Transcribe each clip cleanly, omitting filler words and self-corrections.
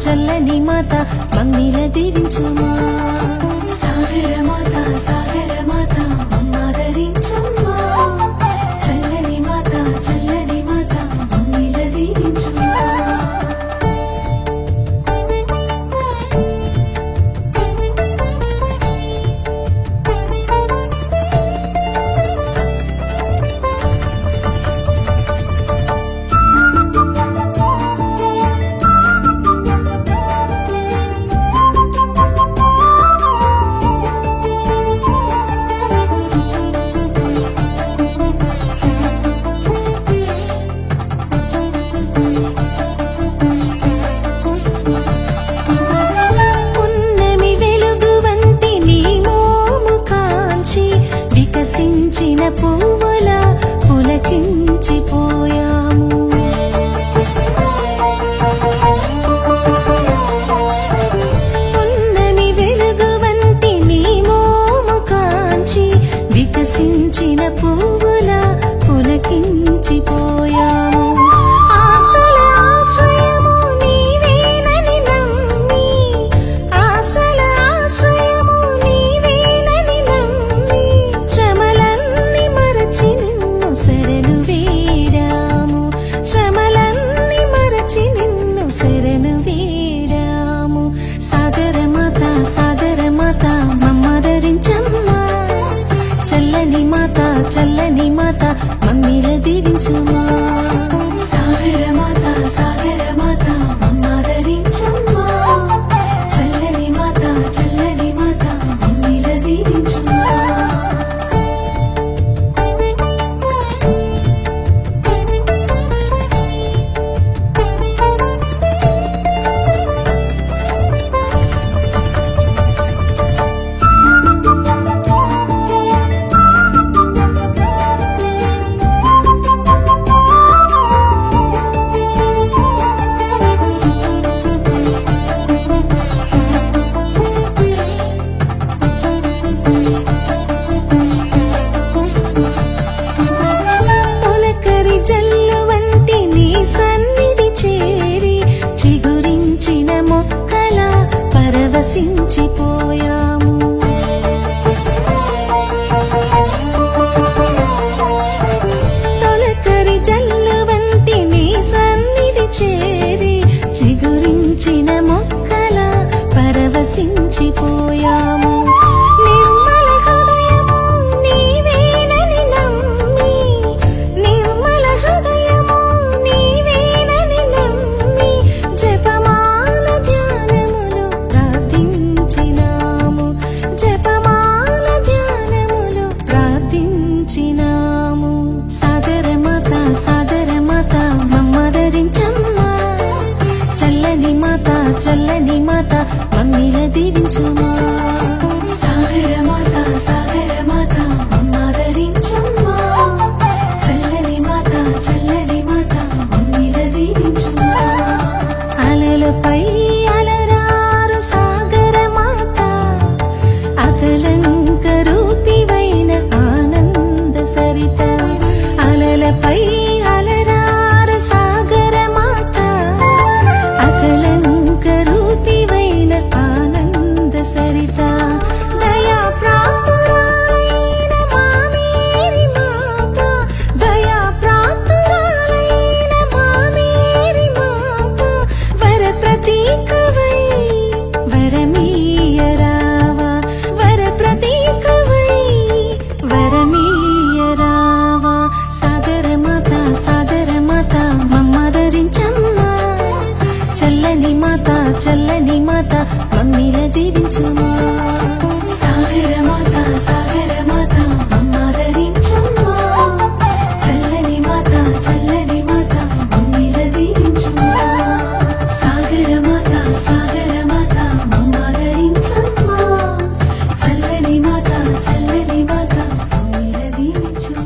చల్లని మాత మమ్మిల దీవించుమా. సాగర మాత మమ్మాదరించమ్మా. చల్లని మాత మమ్మిల దీవించుమా. పువ్వుల పులకించిపోయాము. పున్నమి వెలుగు వంటి నీ మోము కాంచి వికసించిన పువ్వుల పులకించిపోయాము. ఆశల ఆశ్రయము నీవేనని నమ్మి, ఆశల ఆశ్రయము నీవేనని నమ్మి, శ్రమలన్నీ మరచి నిన్ను శరణు వేడాము. శ్రమలన్నీ మరచి నిన్ను శరణు వేడాము. సాగర మాత మమ్మాదరించమ్మా. చల్లని మాత మమ్మిల దీవించుమా. సాగర మాత మమ్మాదరించమ్మా. చల్లని మాత మమ్మిల దీవించుమా. తొలకరి జల్లు వంటి నీ సన్నిధి చేరి చిగురించిన మొక్కల పరవశించిపోయాము. తొలకరి జల్లు వంటి నీ సన్నిధి చేరి చిగురించిన మొక్కల పరవశించిపోయాము. నిర్మల హృదయము నీవేనని నమ్మి, నిర్మల హృదయము నీవేనని నమ్మి, జపమాల ధ్యానములు ప్రార్థించినాము. జపమాల ధ్యానములు ప్రార్థించినాము. సాగర మాత మమ్మాదరించమ్మా. చల్లని మాత మమ్మిల దీవించుమా. సాగర మాత మమ్మాదరించమ్మా. చల్లని మాత మమ్మిల దీవించుమా. అలలపై అలరారు సాగర మాత, అకళంక రూపివైన ఆనంద సరిత. అలలపై అలరారు సాగర మాత, అకళంక రూపివైన ఆనంద సరిత. దయా ప్రాప్తురాలైన మా మేరీ మాత, దయా ప్రాప్తురాలైన మా మేరీ మాత, వర ప్రతీకవై వరమీయరావా. వర ప్రతీకవై వరమీయరావా. సాగర మాత మమ్మాదరించమ్మా. చల్లని మాత మమ్మిల దీవించుమా. సాగర మాత మమ్మాదరించమ్మా. చల్లని మాత మమ్మిల దీవించుమా. సాగర మాత మమ్మాదరించమ్మా. చల్లని మాత మమ్మిల దీవించుమా.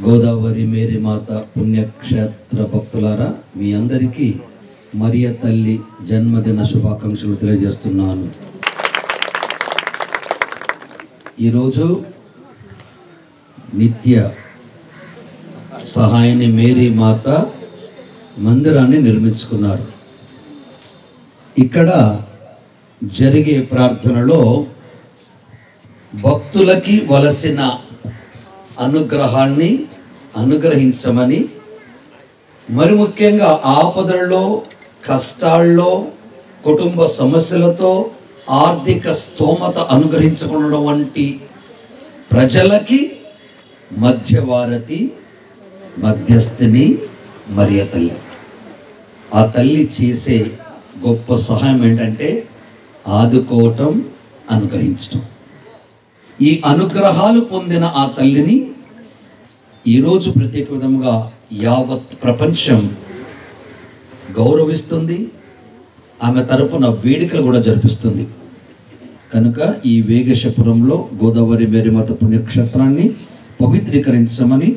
గోదావరి మేరీ మాత పుణ్యక్షేత్ర భక్తులారా, మీ అందరికీ మరియ తల్లి జన్మదిన శుభాకాంక్షలు తెలియజేస్తున్నాను. ఈరోజు నిత్య సహాయని మేరీ మాత మందిరాన్ని నిర్మించుకున్నారు. ఇక్కడ జరిగే ప్రార్థనలో భక్తులకి వలసిన అనుగ్రహాన్ని అనుగ్రహించమని, మరి ముఖ్యంగా ఆపదల్లో, కష్టాల్లో, కుటుంబ సమస్యలతో ఆర్థిక స్తోమత అనుగ్రహించకుండా వంటి ప్రజలకి మధ్యవారతి, మధ్యస్థిని మరియ తల్లి. ఆ తల్లి చేసే గొప్ప సహాయం ఏంటంటే ఆదుకోవటం, అనుగ్రహించటం. ఈ అనుగ్రహాలు పొందిన ఆ తల్లిని ఈరోజు ప్రత్యేక విధంగా యావత్ ప్రపంచం గౌరవిస్తుంది. ఆమె తరపున వేడుకలు కూడా జరిపిస్తుంది. కనుక ఈ వేగేశపురంలో గోదావరి మేరీమాత పుణ్యక్షేత్రాన్ని పవిత్రీకరించమని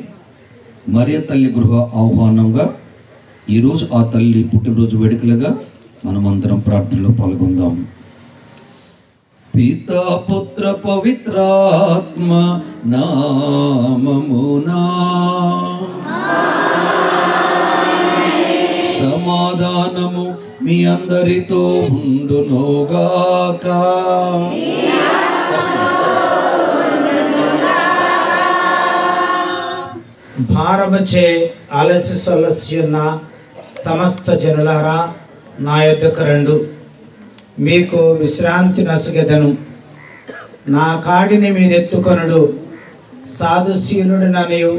మరియ తల్లి గృహ ఆహ్వానంగా ఈరోజు ఆ తల్లి పుట్టినరోజు వేడుకలుగా మనమందరం ప్రార్థనలో పాల్గొందాం. పితా పుత్ర పవిత్రాత్మ నామమునా సమాధానము మీ అందరితో ఉండునుగాక. భారముచే అలసి సొలసి ఉన్న సమస్త జనులారా, నా యొద్దకు రండు, మీకు విశ్రాంతి నసుగెదను. నా కాడిని మీరెత్తుకొనుడు. సాధుశీలుడిననియు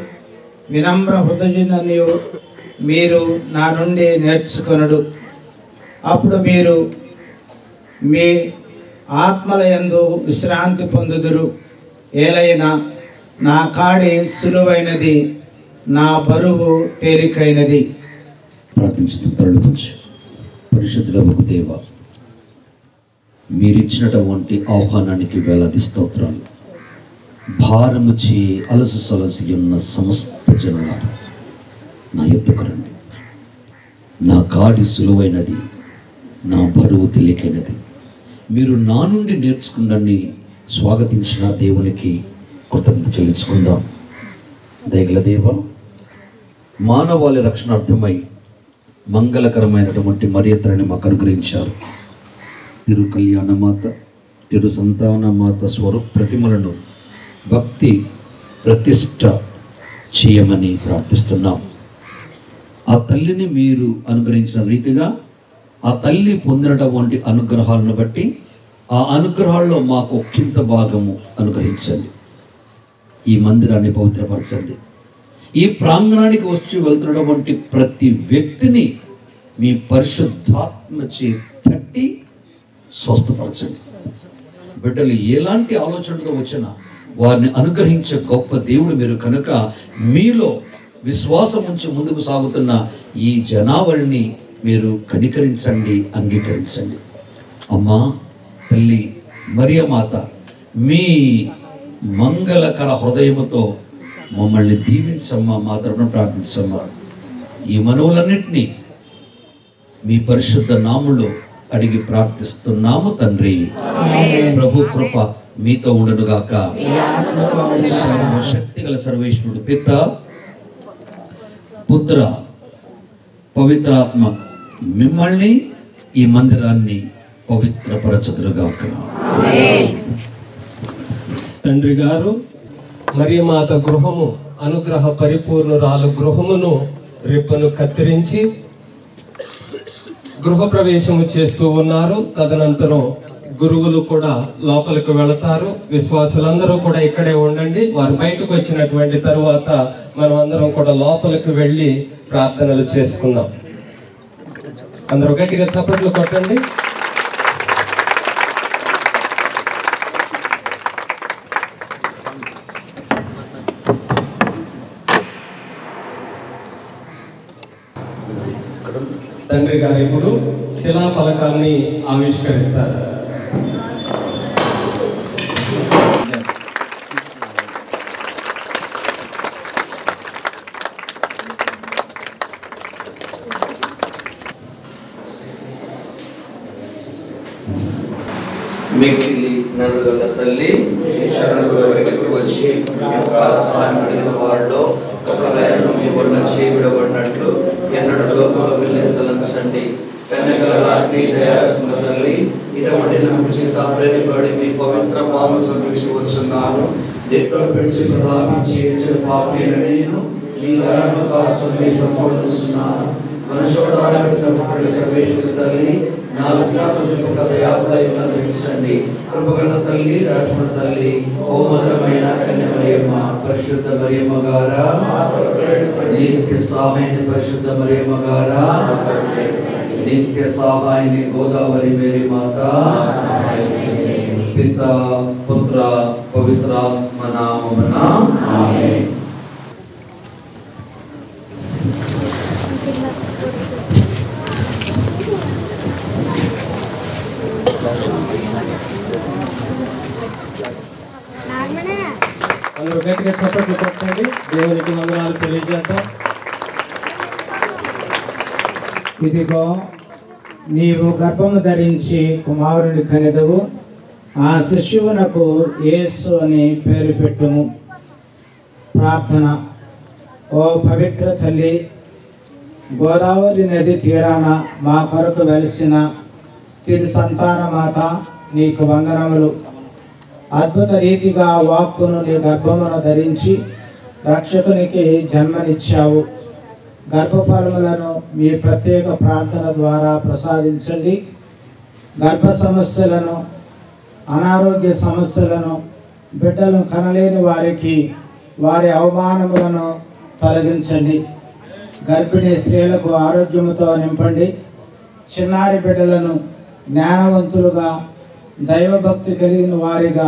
వినమ్ర హృదయుననియు మీరు నా నుండి నేర్చుకొనుడు. అప్పుడు మీరు మీ ఆత్మల యందు విశ్రాంతి పొందుదురు. ఏలైనా నా కాడి సులువైనది, నా బరువు తేలికైనది. ప్రార్థించుతూ తరలించి పరిశుద్ధులకు దేవ, మీరిచ్చినటువంటి ఆహ్వానానికి వేలాది స్తోత్రాలు. భారము చే అలసి సొలసి ఉన్న సమస్త జనులారా, నా యొద్దకు రండి. నా కాడి సులువైనది, నా బరువు తేలికైనది. మీరు నా నుండి నేర్చుకున్నని స్వాగతించిన దేవునికి కృతజ్ఞత చెల్లించుకుందాం. దయగల దేవ, మానవాళి రక్షణార్థమై మంగళకరమైనటువంటి మరియతల్లిని మాకు అనుగ్రహించారు. తిరు కళ్యాణమాత, తిరు సంతానమాత స్వరూప ప్రతిమలను భక్తి ప్రతిష్ట చేయమని ప్రార్థిస్తున్నాం. ఆ తల్లిని మీరు అనుగ్రహించిన రీతిగా ఆ తల్లి పొందినటువంటి అనుగ్రహాలను బట్టి ఆ అనుగ్రహాల్లో మాకు ఒక్కింత భాగము అనుగ్రహించండి. ఈ మందిరాన్ని పవిత్రపరచండి. ఈ ప్రాంగణానికి వచ్చి వెళ్తున్నటువంటి ప్రతి వ్యక్తిని మీ పరిశుద్ధాత్మచే తట్టి స్వస్థపరచండి. బిడ్డలు ఎలాంటి ఆలోచనతో వచ్చినా వారిని అనుగ్రహించే గొప్ప దేవుడు మీరు కనుక మీలో విశ్వాసం ఉంచి ముందుకు సాగుతున్న ఈ జనావళిని మీరు కనికరించండి, అంగీకరించండి. అమ్మా తల్లి మరియమాత, మీ మంగళకర హృదయముతో మమ్మల్ని దీవించమ్మా, మా తరపున ప్రార్థించమ్మా. ఈ మనవులన్నింటినీ మీ పరిశుద్ధ నామములో అడిగి ప్రార్థిస్తున్నాము తండ్రి. ప్రభు కృప మీతో ఉండునుగాక. సర్వశక్తిగల సర్వేశ్వరుడు పిత, పుత్ర, పవిత్రాత్మ మిమ్మల్ని, ఈ మందిరాన్ని పవిత్రపరచుదురుగాక. తండ్రి గారు మరియమాత గృహము అనుగ్రహ పరిపూర్ణురాలు గృహమును రిప్పను కత్తిరించి గృహప్రవేశము చేస్తూ ఉన్నారు. తదనంతరం గురువులు కూడా లోపలికి వెళతారు. విశ్వాసులందరూ కూడా ఇక్కడే ఉండండి. వారు బయటకు వచ్చినటువంటి తరువాత మనం అందరం కూడా లోపలికి వెళ్ళి ప్రార్థనలు చేసుకుందాం. అందరూ గట్టిగా చప్పట్లు కొట్టండి. తండ్రి గారు ఇప్పుడు శిలాఫలకాన్ని ఆవిష్కరిస్తారు. మిక్కిలి నడుగల తల్లి వచ్చి స్వామి అడిగిన వాళ్ళలో ఒకలైన మీ వల్ల చేయబడబడినట్లు ఎన్నడూ లోకంలో వెళ్ళేంతలంచండి. కన్యకల రాజ్ఞి దయారసిన తల్లి ఇటువంటి నమ్మక చేత ప్రేరిపడి మీ పవిత్ర పాలు సమీక్షించున్నాను. పెంచి ప్రాపించి పాపైన నేను మీ గాయము కాస్తుంది సంపూర్ణిస్తున్నాను. మనుషుడు సర్వేశ్వరి తల్లి నా విజ్ఞాపన చెప్పక యాభై ఉన్నదించండి. కృపగల తల్లి రాజముల తల్లి ఓ మధురమైన కన్యమరియమ్మ పరిశుద్ధ మరియమ్మ గారా నిత్య సహాయని పరిశుద్ధ మరియమ్మ గారా నిత్య సహాయని గోదావరి మేరీ మాత పిత పుత్ర పవిత్రాత్మ నామమున ఆమేన్. అందరూ గట్టిగా చప్పట్లు కొట్టండి. దేవునికి వందనాలు తెలియజేద్దాం. ఇదిగో నీవు గర్భము ధరించి కుమారుని కనెదవు, ఆ శిశువునకు యేసు అని పేరు పెట్టుము. ప్రార్థన. ఓ పవిత్ర తల్లి, గోదావరి నది తీరాన మా కొరకు వెలిసిన తిరు సంతాన మాత నీకు వందనములు. అద్భుత రీతిగా వాక్కును నీ గర్భమును ధరించి రక్షకునికి జన్మనిచ్చావు. గర్భఫలములను మీ ప్రత్యేక ప్రార్థన ద్వారా ప్రసాదించండి. గర్భ సమస్యలను, అనారోగ్య సమస్యలను, బిడ్డలను కనలేని వారికి వారి అవమానములను తొలగించండి. గర్భిణీ స్త్రీలకు ఆరోగ్యముతో నింపండి. చిన్నారి బిడ్డలను జ్ఞానవంతులుగా, దైవభక్తి కలిగిన వారిగా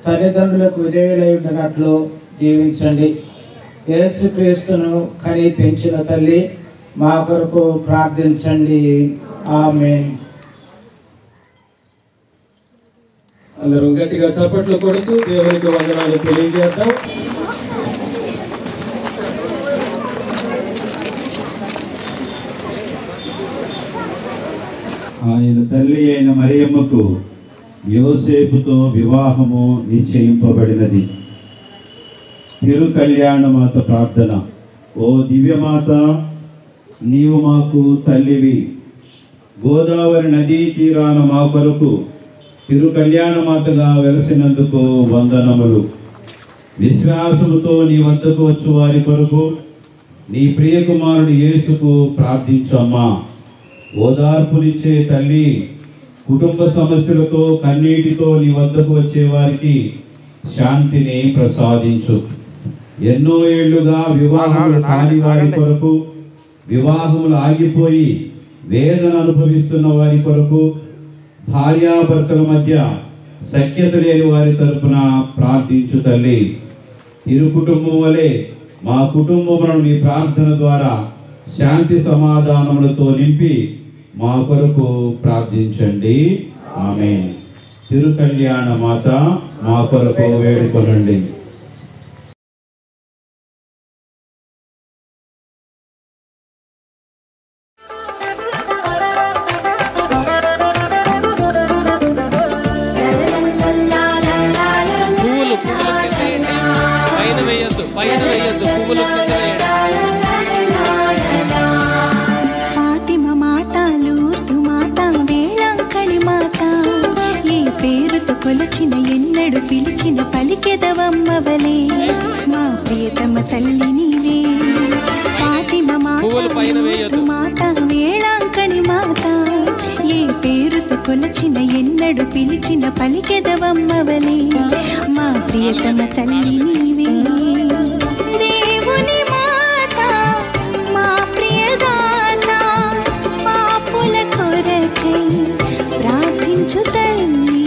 తల్లిదండ్రులకు విధేయులై ఉండినట్లు దీవించండి. యేసుక్రీస్తును కని పెంచిన తల్లి మా కొరకు ప్రార్థించండి. ఆమేన్. అందరూ గట్టిగా చప్పట్లు కొడుతూ దేవునికి వందనాలు తెలియజేద్దాం. ఆయన తల్లి అయిన మరియమ్మకు యోసేపుతో వివాహము నిశ్చయింపబడినది. తిరు కళ్యాణమాత ప్రార్థన. ఓ దివ్యమాత, నీవు మాకు తల్లివి. గోదావరి నదీ తీరాన మా కొరకు తిరు కళ్యాణమాతగా వెలసినందుకు వందనములు. విశ్వాసముతో నీ వద్దకు వచ్చు వారి కొరకు నీ ప్రియకుమారుడు యేసుకు ప్రార్థించమ్మా. ఓదార్పునిచ్చే తల్లి, కుటుంబ సమస్యలతో కన్నీటితో నీ వద్దకు వచ్చే వారికి శాంతిని ప్రసాదించు. ఎన్నో ఏళ్లుగా వివాహములు కాని వారి కొరకు, వివాహములు ఆగిపోయి వేదన అనుభవిస్తున్న వారి కొరకు, భార్యాభర్తల మధ్య సఖ్యత లేని వారి తరపున ప్రార్థించు తల్లి. తిరు కుటుంబం వలె మా కుటుంబములను మీ ప్రార్థన ద్వారా శాంతి సమాధానములతో నింపి మా కొరకు ప్రార్థించండి. ఆమేన్. తిరు కళ్యాణ మాత మా కొరకు వేడుకొనండి. పువ్వులు కింద వేయండి. పైన వేయద్దు పువ్వులు కింద వేయండి. ఫాతిమా మాత, లూర్దు మాత, వేళాంకణి మాత, ఏ పేరుతో కొలచిన ఎన్నడు పిలిచిన పలికెదవమ్మవలే, మా ప్రియతమ తల్లి నీవే. ఫాతిమా మాత, లూర్దు మాత, వేళాంకణి మాత, ఏ పేరుతో కొలచిన ఎన్నడు పిలిచిన పలికెదవమ్మవలే, మా ప్రియతమ తల్లి నీవే. దేవుని మాత, మా ప్రియదాత, పాపుల కొరకై ప్రార్థించు తల్లి.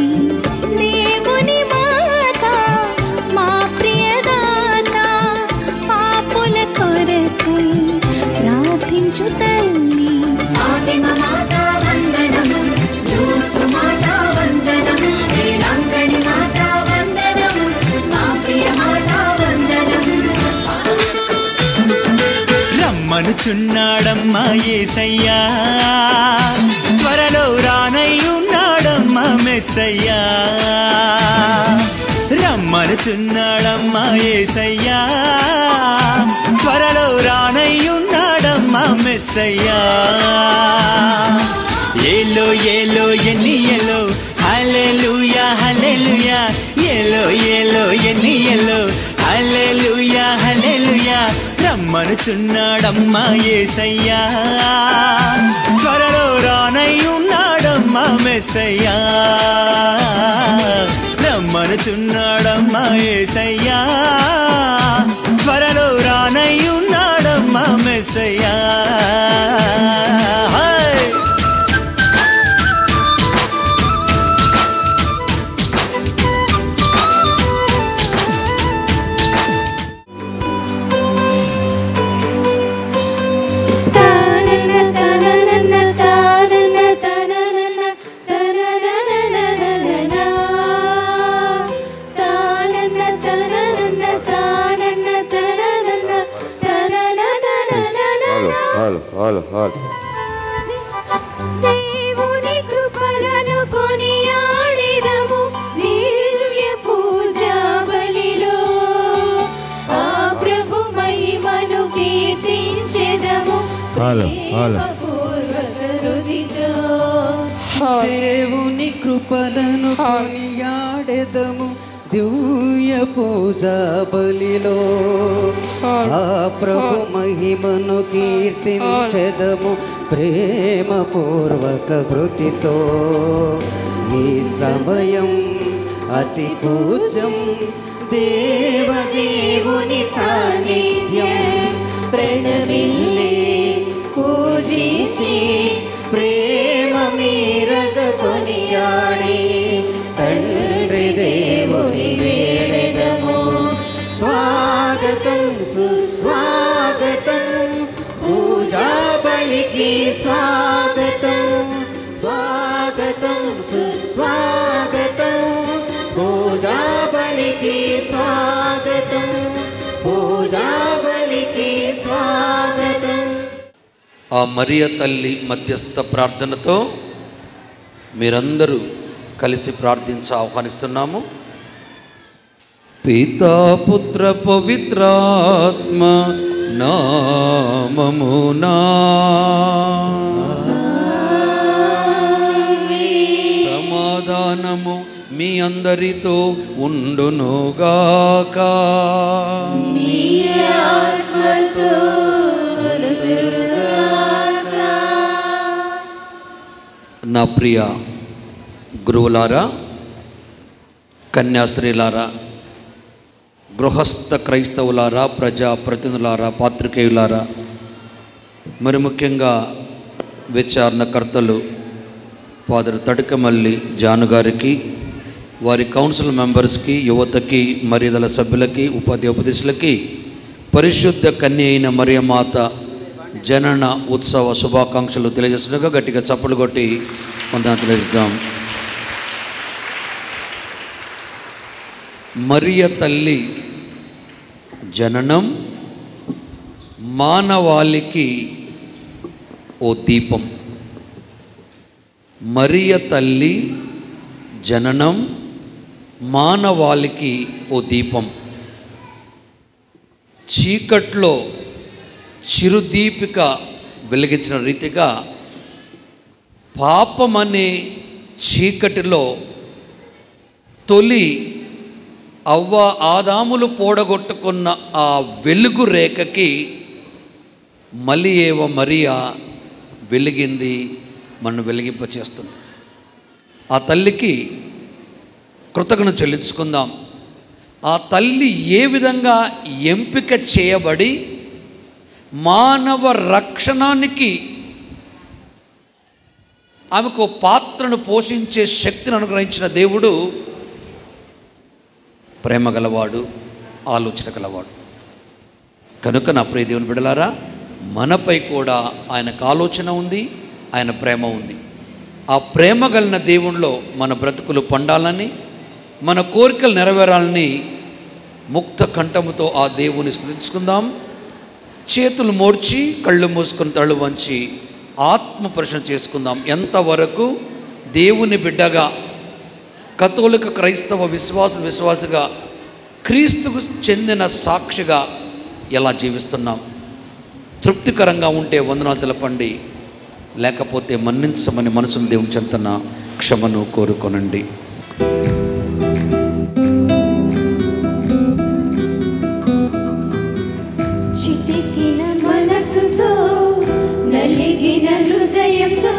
దేవుని మాత, మా ప్రియదాత, పాపుల కొరకై ప్రార్థించు తల్లి. ఫాతిమా మాత వందనము, లూర్దు మాత వందనము, వేళాంకణి మాత వందనము, మా ప్రియ మాత వందనము. రమ్మనుచున్నాడమ్మా యేసయ్యా, త్వరలో రానయ్యున్నాడమ్మా మెస్సయ్యా రమ్మనుచున్నాడమ్మా యేసయ్యా త్వరలో రానయ్యున్నాడమ్మా మెస్సయ్యా ఏలో ఏలో ఎన్ని ఎలో హల్లెలూయా హల్లెలూయా ఏలో ఏలో ఎన్ని ఎలో హల్లెలూయా హల్లెలూయా రమ్మనుచున్నాడమ్మా యేసయ్యా త్వరలో రానయ్యున్నాడమ్మా మెస్సయ్యా రమ్మనుచున్నాడమ్మా యేసయ్యా త్వరలో రానయ్యున్నాడమ్మా మెస్సయ్యా దేవుని కృపలను కొనియాడెదము దివ్య పూజా బలిలో ఆ ప్రభు మహిమను కీర్తించెదము ప్రేమపూర్వక హృదితో దేవుని కృపలను కొనియాడెదము దివ్య పూజా బలిలో ఆ ప్రభు మహిమను కీర్తించెదము ప్రేమపూర్వక కృతితో ఈ సమయం అతి పూజ్యం దేవదేవుని సాన్నిధ్యం ప్రణమిల్లి పూజించి ప్రేమ మీరగ కొనియాడి తండ్రి దేవుని వేడెదము స్వాగతం సుస్వాగతం పూజా బలికి స్వాగతం స్వాగతం సుస్వాగతం పూజా బలికి స్వాగతం పూజా బలికి స్వాగతం. ఆ మరియ తల్లి మధ్యస్థ ప్రార్థనతో మీరందరూ కలిసి ప్రార్థించ ఆహ్వానిస్తున్నాము. పితా పుత్ర పవిత్రాత్మ నామమునా సమాధానము మీ అందరితో ఉండునుగాక. నా ప్రియ గురువులారా, కన్యాస్త్రీలారా, గృహస్థ క్రైస్తవులారా, ప్రజాప్రతినిధులారా, పాత్రికేయులారా, మరి ముఖ్యంగా విచారణకర్తలు ఫాదర్ తడికమల్లి జాను గారికి, వారి కౌన్సిల్ మెంబర్స్కి, యువతకి, మర్యాదల సభ్యులకి, ఉపదేశులకి పరిశుద్ధ కన్య అయిన మరియమాత జనన ఉత్సవ శుభాకాంక్షలు తెలియజేస్తుండగా గట్టిగా చప్పలు కొట్టి వందనాలు తెలియజేద్దాం. మరియ తల్లి జననం మానవాళికి ఓ దీపం. మరియ తల్లి జననం మానవాళికి ఓ దీపం. చీకట్లో చిరుదీపిక వెలిగించిన రీతిగా పాపమనే చీకటిలో తొలి అవ్వ ఆదాములు పోడగొట్టుకున్న ఆ వెలుగు రేఖకి మలియేవ మరియా వెలిగింది, మనం వెలిగింపచేస్తుంది. ఆ తల్లికి కృతజ్ఞత చెల్లించుకుందాం. ఆ తల్లి ఏ విధంగా ఎంపిక చేయబడి మానవ రక్షణానికి ఆమెకు పాత్రను పోషించే శక్తిని అనుగ్రహించిన దేవుడు ప్రేమ గలవాడు, ఆలోచన గలవాడు. కనుక నా ప్రియ దేవుని బిడ్డలారా, మనపై కూడా ఆయనకు ఆలోచన ఉంది, ఆయన ప్రేమ ఉంది. ఆ ప్రేమ కలిగిన దేవునిలో మన బ్రతుకులు పండాలని, మన కోరికలు నెరవేరాలని ముక్త కంఠముతో ఆ దేవుని స్తుతించుకుందాం. చేతులు మోర్చి కళ్ళు మూసుకొని తళ్ళు వంచి ఆత్మ ప్రశ్న చేసుకుందాం. ఎంతవరకు దేవుని బిడ్డగా కథోలిక క్రైస్తవ విశ్వాసిగా క్రీస్తుకు చెందిన సాక్షిగా ఎలా జీవిస్తున్నాం? తృప్తికరంగా ఉంటే వందనాలు తెలపండి, లేకపోతే మన్నించమని మనసును దేవుని చెంతన క్షమను కోరుకొనండి. చితికిన మనసుతో నలిగిన హృదయంతో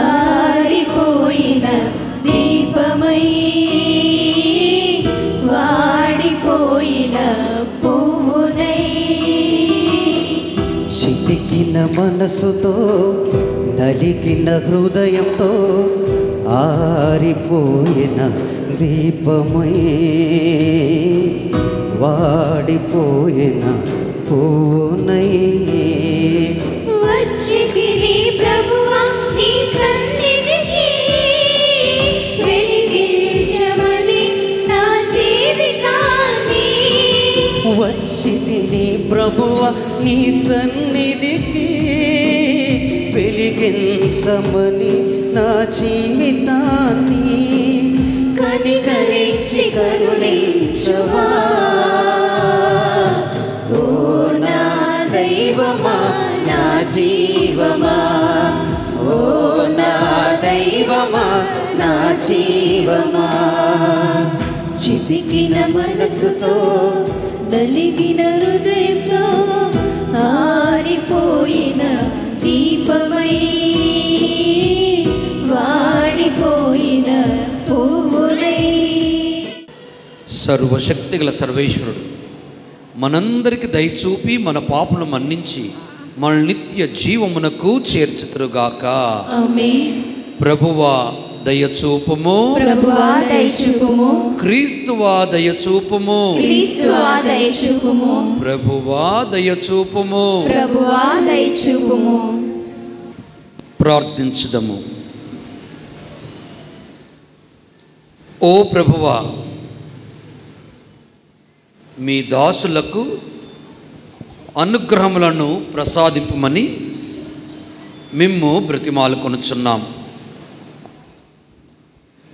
ఆరిపోయిన దీపమై వాడిపోయిన పువ్వునై, చితికిన మనసుతో నలిగిన హృదయంతో ఆరిపోయిన దీపమై వాడిపోయిన పువ్వునై వచ్చితిని ప్రభువా నీ సన్నిధికి, వెలిగించమని నా జీవితాన్ని. వచ్చితిని ప్రభువా నీ సన్నిధికి, వెలిగించమని నా జీవితాన్ని. కనికరించి కరుణించువా ఓ నా దైవమా నా జీవమా, ఓ నా దైవమా నా జీవమా. చితికిన మనసుతో నలిగిన హృదయంతో ఆరిపోయిన దీపమై వాడిపోయిన పువ్వులై. సర్వశక్తిగల సర్వేశ్వరుడు మనందరికి దయచూపి మన పాపను మన్నించి మన నిత్య జీవమునకు చేర్చుతురుగాక. ఆమేన్. ప్రభువా దయచూపుము, ప్రభువా దయచూపుము, క్రీస్తువా దయచూపుము, క్రీస్తువా దయచూపుము, ప్రభువా దయచూపుము. ప్రభువా దయచూపుము. ప్రార్థించుదము. ఓ ప్రభువా, మీ దాసులకు అనుగ్రహములను ప్రసాదింపమని మిమ్ము బ్రతిమాలుకొనుచున్నాం.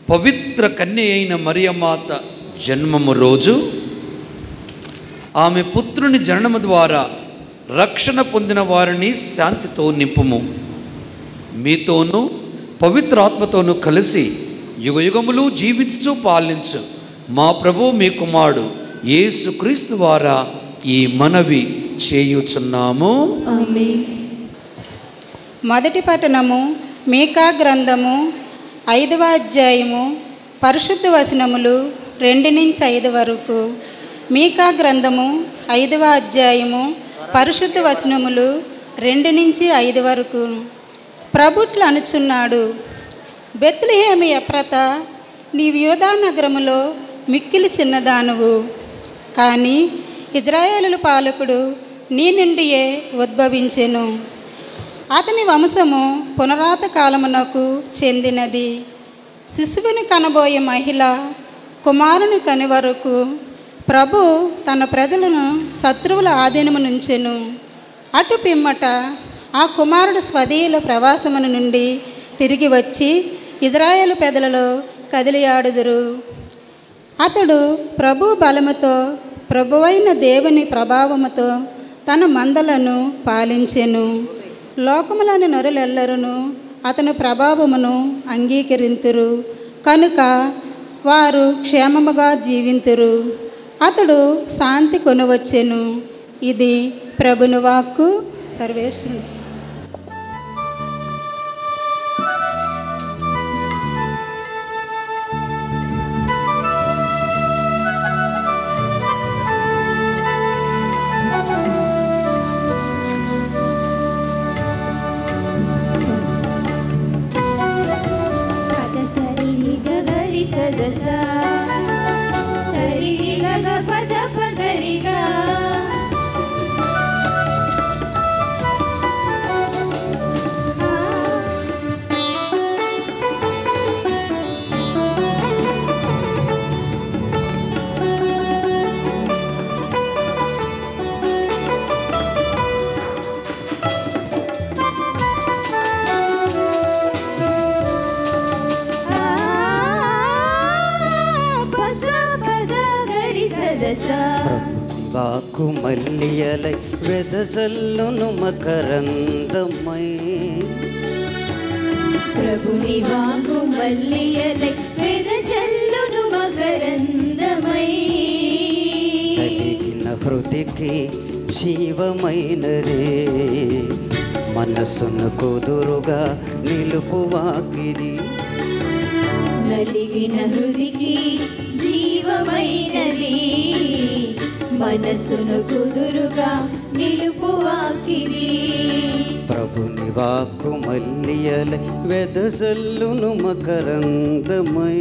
పవిత్ర కన్య అయిన మరియమాత జన్మము రోజు ఆమె పుత్రుని జననము ద్వారా రక్షణ పొందిన వారిని శాంతితో నింపుము. మీతోనూ పవిత్రాత్మతోనూ కలిసి యుగయుగములు జీవించు పాలించు మా ప్రభు మీ కుమారుడు యేసుక్రీస్తు ద్వారా ఈ మనవి చేయుచున్నాము. ఆమేన్. మొదటి పట్టణము మీకా గ్రంథము 5వ అధ్యాయము పరిశుద్ధ వచనములు 2 నుంచి 5 వరకు. మీకా గ్రంథము 5వ అధ్యాయము పరిశుద్ధ వచనములు 2 నుంచి 5 వరకు. ప్రభుట్లు అనుచున్నాడు, బెత్లెహేము ఎఫ్రాత, నీవు యూదా నగరములో మిక్కిలి చిన్నదానవు, కానీ ఇజ్రాయేలు పాలకుడు నీ నుండియే ఉద్భవించెను. అతని వంశము పునరాత కాలమునకు చెందినది. శిశువుని కనబోయే మహిళ కుమారుని కని వరకు ప్రభు తన ప్రజలను శత్రువుల ఆధీనము నుంచెను. అటు పిమ్మట ఆ కుమారుడు స్వదేయుల ప్రవాసమును నుండి తిరిగి వచ్చి ఇజ్రాయేలు పెదలలో కదిలియాడుదురు. అతడు ప్రభు బలముతో, ప్రభువైన దేవుని ప్రభావముతో తన మందలను పాలించెను. లోకములోని నరులెల్లరును అతని ప్రభావమును అంగీకరింతురు కనుక వారు క్షేమముగా జీవింతురు. అతడు శాంతి కొనువచ్చెను. ఇది ప్రభుని వాక్కు. సర్వేశ్వరుడు. సదసా సరి గగ పద పగరిగా సదసా వాకు మల్లియలై వెదజల్లును మకరందమై ప్రభుని వాకు మల్లియలై వెదజల్లును మకరందమై కలిగిన హృదికి జీవమైనదే మనసును కుదురుగా నిలుపువాకిది నలిగిన హృదికి జీవమైనది మనసును కుదురుగా నిలుపువాకిది ప్రభుని వాకు మల్లియలై వెదజల్లును మకరందమై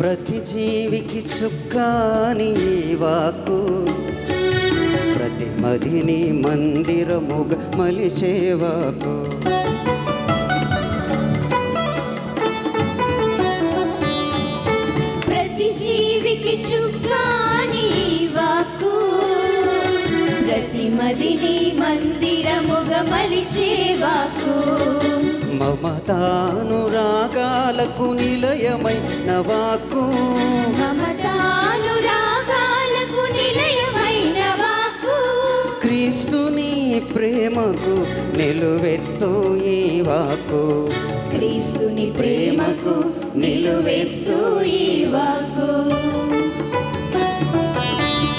ప్రతి జీవికి చుక్కాని ఈ వాకు ప్రతి మదిని మందిరముగా మలిచేవాకు ప్రతి జీవికి చుక్కాని వాకు ప్రతి మదిని మందిరముగా మలిచేవాకు మమతానురాగాలకు నిలయమైన వాకు మమతానురాగాలకు నిలయమైన వాకు క్రీస్తుని ప్రేమకు నిలువెత్తు ఈ వాకు క్రీస్తుని ప్రేమకు నిలువెత్తు ఈ వాకు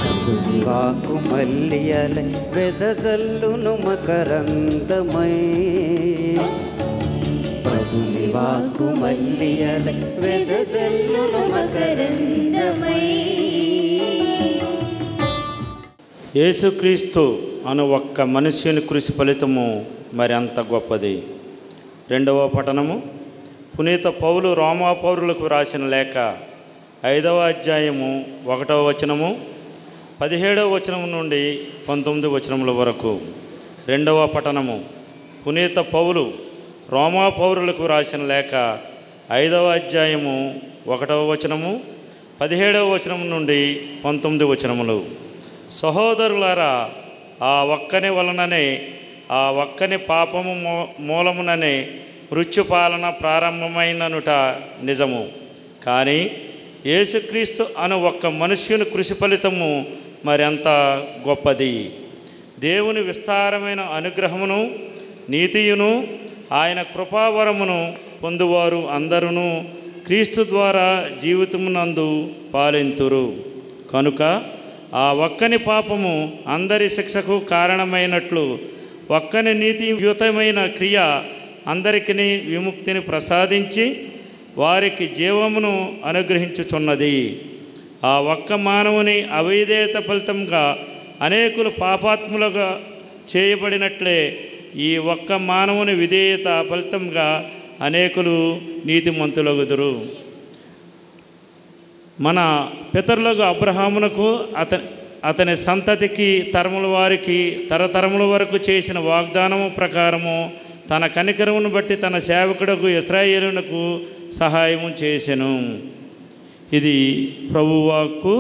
ప్రభుని వాకు మల్లియలై వెదజల్లును మకరందమై ప్రభుని వాకు మల్లియలై వెదజల్లును మకరందమై యేసుక్రీస్తు అను ఒక్క మనుష్యుని కృషి ఫలితము మరి అంత గొప్పది. రెండవ పఠనము పునీత పౌలు రోమా పౌరులకు రాసిన లేఖ 5వ అధ్యాయము 1వ వచనము 17వ వచనము నుండి 19వ వచనముల వరకు. రెండవ పఠనము పునీత పౌలు రోమా పౌరులకు రాసిన లేఖ 5వ అధ్యాయము 1వ వచనము 17వ వచనము నుండి 19 వచనములు. సహోదరులారా, ఆ ఒక్కని వలననే ఆ ఒక్కని పాపము మూలముననే మృత్యుపాలన ప్రారంభమైననుట నిజము. కానీ యేసుక్రీస్తు అను ఒక్క మనుష్యుని కృషి ఫలితము మరింత గొప్పది. దేవుని విస్తారమైన అనుగ్రహమును నీతియును ఆయన కృపావరమును పొందువారు అందరూ క్రీస్తు ద్వారా జీవితమునందు పాలింతురు. కనుక ఆ ఒక్కని పాపము అందరి శిక్షకు కారణమైనట్లు ఒక్కని నీతియుతమైన క్రియ అందరికీ విముక్తిని ప్రసాదించి వారికి జీవమును అనుగ్రహించుచున్నది. ఆ ఒక్క మానవుని అవిధేయత ఫలితంగా అనేకులు పాపాత్ములుగా చేయబడినట్లే ఈ ఒక్క మానవుని విధేయత ఫలితంగా అనేకులు నీతిమంతులగుదురు. మన పితరులకు అబ్రహామునకు అతని సంతతికి తరముల వారికి తరతరముల వరకు చేసిన వాగ్దానము ప్రకారము తన కనికరమును బట్టి తన సేవకుడకు ఇశ్రాయేలునకు సహాయము చేసెను. ఇది ప్రభువాక్కు.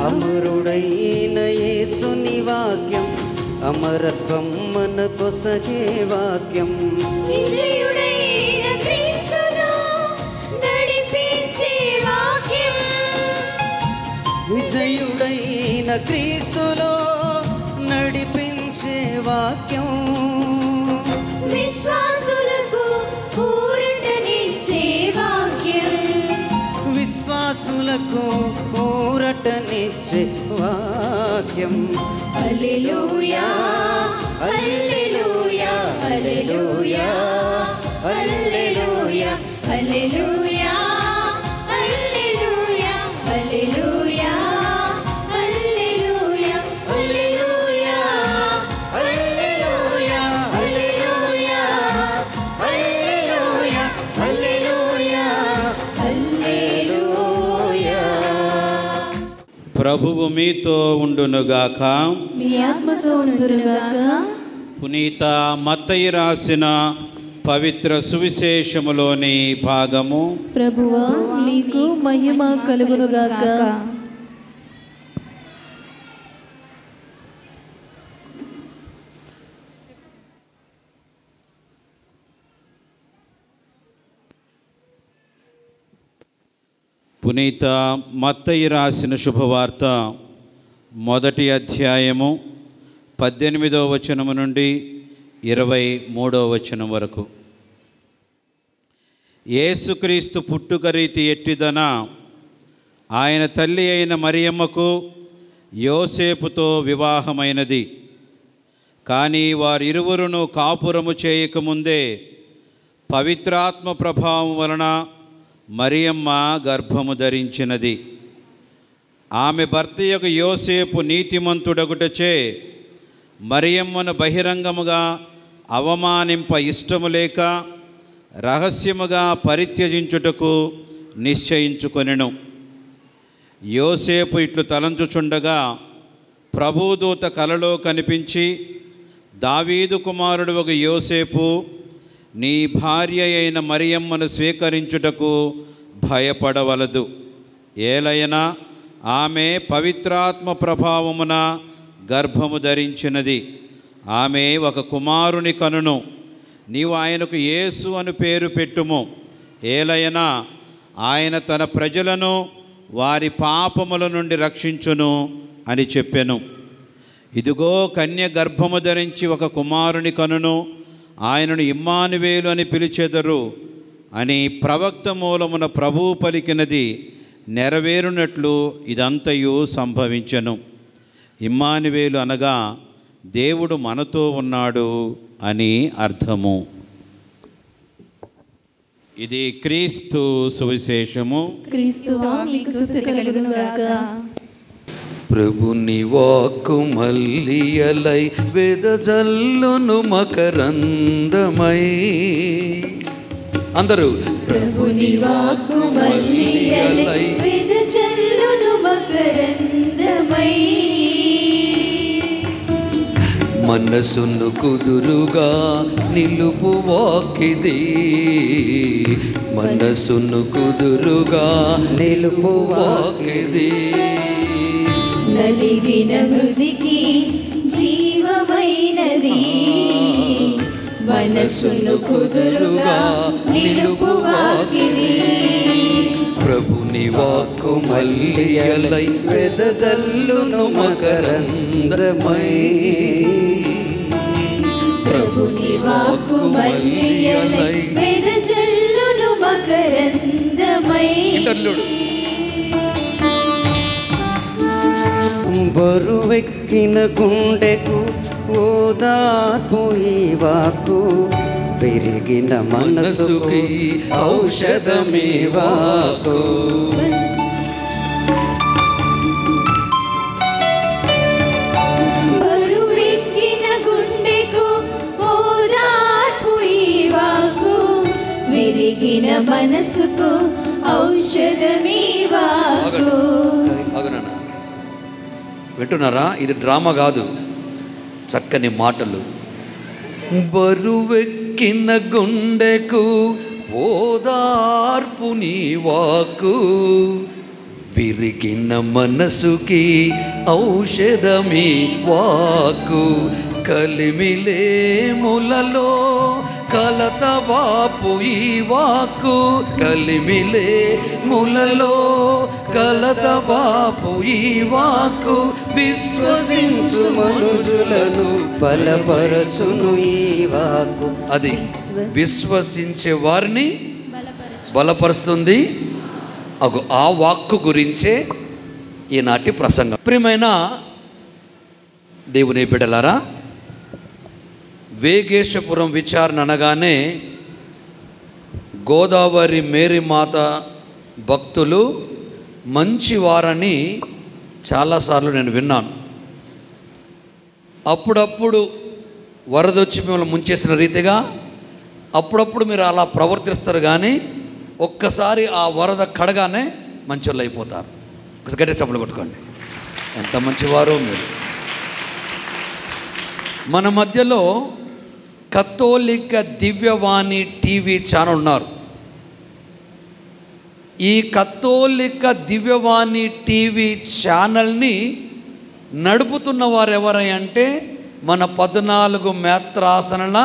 అమరుడైన యేసుని వాక్యం అమరత్వం మనకొసగే వాక్యం. విజయుడైన క్రీస్తులో నడిపించే వాక్యం. విజయుడైన క్రీస్తులో నడిపించే వాక్యం విశ్వాసులకు ఊరటనిచ్చే వాక్యం విశ్వాసులకు ఊరటనిచ్చే వాక్యం హల్లెలూయా హల్లెలూయా హల్లెలూయా హల్లెలూయా హల్లెలూయా హల్లెలూయా హల్లెలూయా హల్లెలూయా హల్లెలూయా హల్లెలూయా హల్లెలూయా హల్లెలూయా హల్లెలూయా హల్లెలూయా. ప్రభువు మీతో ఉండునుగాక. మీ ఆత్మతో ఉండునుగాక. పునీత మత్తయి రాసిన పవిత్ర సువిశేషములోని భాగము. ప్రభువా నీకు మహిమ కలుగునుగాక. పునీత మత్తయి రాసిన శుభవార్త 1వ అధ్యాయము 18వ వచనము నుండి 23వ వచనం వరకు. యేసుక్రీస్తు పుట్టుక రీతి ఎట్టిదన ఆయన తల్లి అయిన మరియమ్మకు యోసేపుతో వివాహమైనది. కానీ వారిరువురును కాపురము చేయకముందే పవిత్రాత్మ ప్రభావం వలన మరియమ్మ గర్భము ధరించినది. ఆమె భర్త యొక్క యోసేపు నీతిమంతుడగుటచే మరియమ్మను బహిరంగముగా అవమానింప ఇష్టము లేక రహస్యముగా పరిత్యజించుటకు నిశ్చయించుకొనెను. యోసేపు ఇట్లు తలంచుచుండగా ప్రభుదూత కలలో కనిపించి, దావీదు కుమారుడు ఒక యోసేపు, నీ భార్య అయిన మరియమ్మను స్వీకరించుటకు భయపడవలదు. ఏలయనా ఆమె పవిత్రాత్మ ప్రభావమున గర్భము ధరించినది. ఆమె ఒక కుమారుని కనును. నీవు ఆయనకు యేసు అని పేరు పెట్టుము. ఏలయనా ఆయన తన ప్రజలను వారి పాపముల నుండి రక్షించును అని చెప్పెను. ఇదిగో కన్య గర్భము ధరించి ఒక కుమారుని కనును, ఆయనను ఇమ్మానువేలు అని పిలిచెదరు అని ప్రవక్త మూలమున ప్రభువు పలికినది నెరవేరునట్లు ఇదంతయు సంభవించెను. ఇమ్మానువేలు అనగా దేవుడు మనతో ఉన్నాడు అని అర్థము. ఇది క్రీస్తు సువిశేషము. క్రీస్తువా నీకు స్తుతి కలుగునుగాక. ప్రభుని వాక్కు మల్లియలై వెదజల్లును మకరందమై. అందరూ ప్రభుని వాక్కు మల్లియలై వెదజల్లును మకరందమై. మనసును కుదురుగా నిలుపు వాకిది, మనసును కుదురుగా నిలుపు వాకిది. నలిగిన హృదికి జీవమైనది, మనసును కుదురుగా నిలుపు వాకిది. ప్రభుని వాక్కు మల్లియలై వెదజల్లును మకరందమై. ప్రభుని వాక్కు మల్లియలై వెదజల్లును మకరందమై. బరువెక్కిన గుండెకు ఓదార్పు ఈ వాక్కు, పెరిగిన మనసుకి ఔషధమే వాక్కు. బరువెక్కిన గుండెకు ఓదార్పు ఈ వాక్కు, విరిగిన మనసుకు ఔషధమే వాక్కు. వింటున్నారా? ఇది డ్రామా కాదు, చక్కని మాటలు. బరువెక్కిన గుండెకు ఓదార్పు నీ వాక్కు, విరిగిన మనసుకి ఔషధమీ వాక్కు. కలిమిలేములలో కలతవాపు ఈ వాక్కు, కలిమిలేములలో కలత బాపు ఈ వాక్కు విశ్వసించు మనుజులను బలపరచును ఈ వాక్కు. అది విశ్వసించే వారిని బలపరుస్తుంది. ఆ వాక్కు గురించే ఈనాటి ప్రసంగం. ప్రియమైన దేవుని బిడ్డలారా, వేగేశపురం విచారణ అనగానే గోదావరి మేరీమాత భక్తులు మంచివారని చాలాసార్లు నేను విన్నాను. అప్పుడప్పుడు వరదొచ్చి మిమ్మల్ని ముంచేసిన రీతిగా అప్పుడప్పుడు మీరు అలా ప్రవర్తిస్తారు, కానీ ఒక్కసారి ఆ వరద కడగానే మంచోళ్ళు అయిపోతారు. ఒకసారి గట్టి చప్పలు కొట్టుకోండి. ఎంత మంచివారో మీరు. మన మధ్యలో కథోలిక దివ్యవాణి టీవీ ఛానల్ ఉన్నారు. ఈ కథోలిక దివ్యవాణి టీవీ ఛానల్ని నడుపుతున్న వారు ఎవరై అంటే మన 14 మేత్రాసనల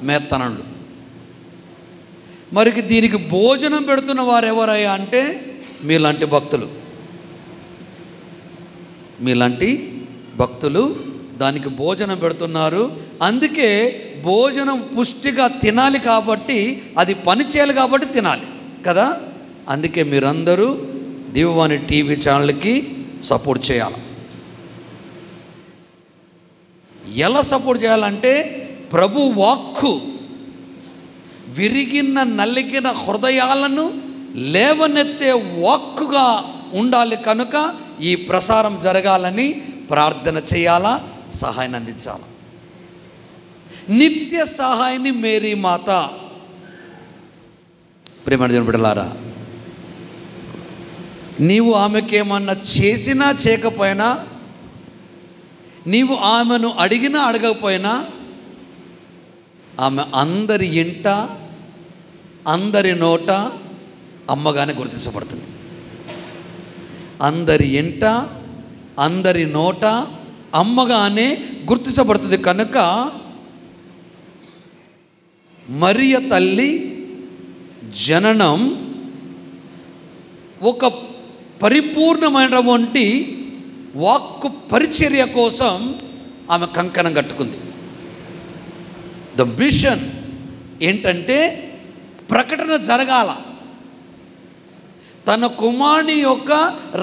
మేత్తనలు. మరి దీనికి భోజనం పెడుతున్న వారు ఎవరై అంటే మీలాంటి భక్తులు. మీలాంటి భక్తులు దానికి భోజనం పెడుతున్నారు. అందుకే భోజనం పుష్టిగా తినాలి కాబట్టి, అది పని చేయాలి కాబట్టి తినాలి కదా. అందుకే మీరందరూ దివ్యవాణి టీవీ ఛానల్కి సపోర్ట్ చేయాలి. ఎలా సపోర్ట్ చేయాలంటే ప్రభు వాక్కు విరిగిన నలిగిన హృదయాలను లేవనెత్తే వాక్కుగా ఉండాలి. కనుక ఈ ప్రసారం జరగాలని ప్రార్థన చేయాలా, సహాయాన్ని అందించాలి. నిత్య సహాయాన్ని మేరీ మాత. ప్రేమ బిడ్డలారా, నీవు ఆమెకేమన్నా చేసినా చేయకపోయినా, నీవు ఆమెను అడిగినా అడగకపోయినా, ఆమె అందరి ఇంట అందరి నోట అమ్మగానే గుర్తించబడుతుంది. అందరి ఇంట అందరి నోట అమ్మగానే గుర్తించబడుతుంది. కనుక మరియ తల్లి జననం ఒక పరిపూర్ణమైనటువంటి వాక్కు పరిచర్య కోసం ఆమె కంకణం కట్టుకుంది. ద మిషన్ ఏంటంటే ప్రకటన జరగాల. తన కుమారుని యొక్క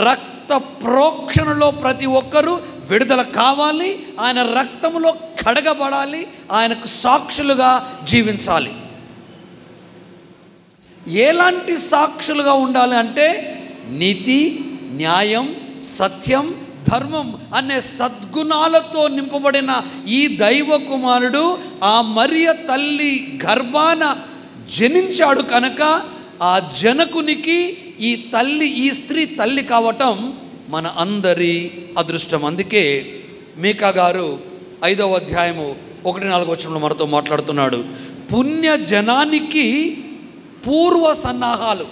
రక్త ప్రోక్షణలో ప్రతి ఒక్కరూ విడుదల కావాలి. ఆయన రక్తంలో కడగబడాలి. ఆయనకు సాక్షులుగా జీవించాలి. ఎలాంటి సాక్షులుగా ఉండాలి అంటే నీతి, న్యాయం, సత్యం, ధర్మం అనే సద్గుణాలతో నింపబడిన ఈ దైవ కుమారుడు ఆ మరియ తల్లి గర్భాన జనించాడు. కనుక ఆ జనకునికి ఈ స్త్రీ తల్లి కావటం మన అందరి అదృష్టం. అందుకే మీకా గారు 5వ అధ్యాయము 1-4 వచనంలో మనతో మాట్లాడుతున్నాడు. పుణ్య జనానికి పూర్వ సన్నాహాలు.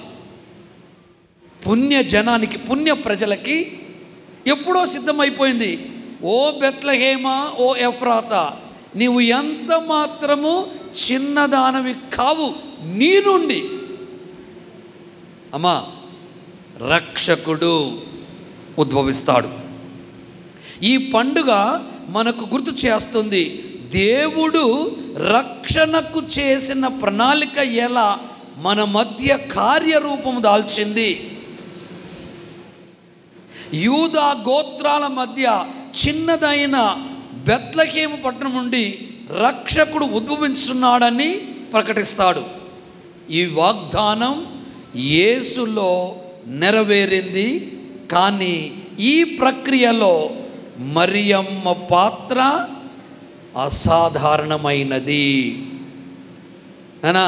పుణ్య జనానికి, పుణ్య ప్రజలకి ఎప్పుడో సిద్ధమైపోయింది. ఓ బెత్లెహేమా, ఓ ఎఫ్రాతా, నీవు ఎంత మాత్రము చిన్నదానవి కావు. నీ నుండి అమ్మా రక్షకుడు ఉద్భవిస్తాడు. ఈ పండుగ మనకు గుర్తు చేస్తుంది దేవుడు రక్షణకు చేసిన ప్రణాళిక ఎలా మన మధ్య కార్యరూపం దాల్చింది. యూదా గోత్రాల మధ్య చిన్నదైన బెత్లెహేము పట్టణం నుండి రక్షకుడు ఉద్భవించున్నాడని ప్రకటిస్తాడు. ఈ వాగ్దానం యేసులో నెరవేరింది. కానీ ఈ ప్రక్రియలో మరియమ్మ పాత్ర అసాధారణమైనది. అనా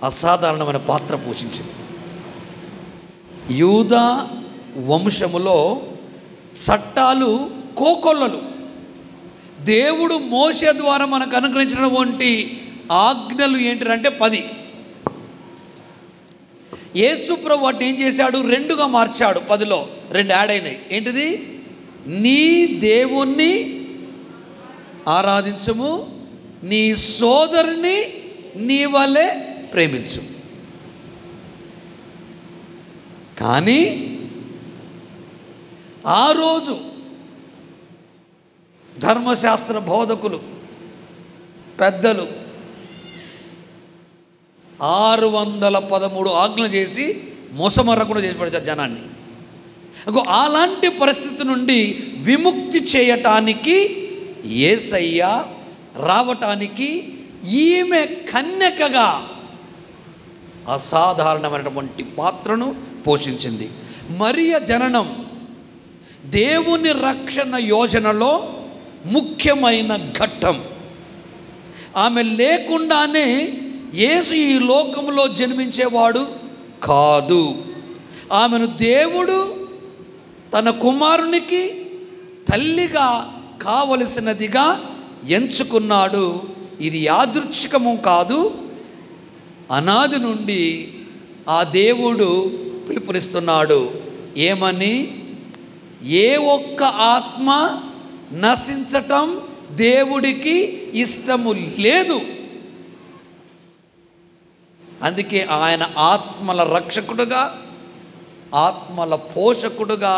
అసాధారణమైన పాత్ర పోషించింది. యూదా వంశములో చట్టాలు కోకొల్లలు. దేవుడు మోషే ద్వారా మనకు అనుగ్రహించినటువంటి ఆజ్ఞలు ఏంటంటే 10. యేసు ప్రభు వాటిని ఏం చేశాడు? 2గా మార్చాడు. 10లో 2 యాడ్ అయినాయి. ఏంటిది? నీ దేవుణ్ణి ఆరాధించము, నీ సోదరుని నీ వలె ప్రేమించు. కానీ ఆ రోజు ధర్మశాస్త్ర బోధకులు పెద్దలు 613 ఆజ్ఞలు చేసి మోసమరకుండా చేసి పడతారు జనాన్ని. అలాంటి పరిస్థితి నుండి విముక్తి చేయటానికి యేసయ్య రావటానికి ఈమె కన్యకగా అసాధారణమైనటువంటి పాత్రను పోషించింది. మరియ జననం దేవుని రక్షణ యోజనలో ముఖ్యమైన ఘట్టం. ఆమె లేకుండానే యేసు ఈ లోకంలో జన్మించేవాడు కాదు. ఆమెను దేవుడు తన కుమారునికి తల్లిగా కావలసినదిగా ఎంచుకున్నాడు. ఇది యాదృచ్ఛికము కాదు, అనాది నుండి ఆ దేవుడు పిలుపునిస్తున్నాడు. ఏమని? ఏ ఒక్క ఆత్మ నశించటం దేవుడికి ఇష్టము లేదు. అందుకే ఆయన ఆత్మల రక్షకుడుగా, ఆత్మల పోషకుడుగా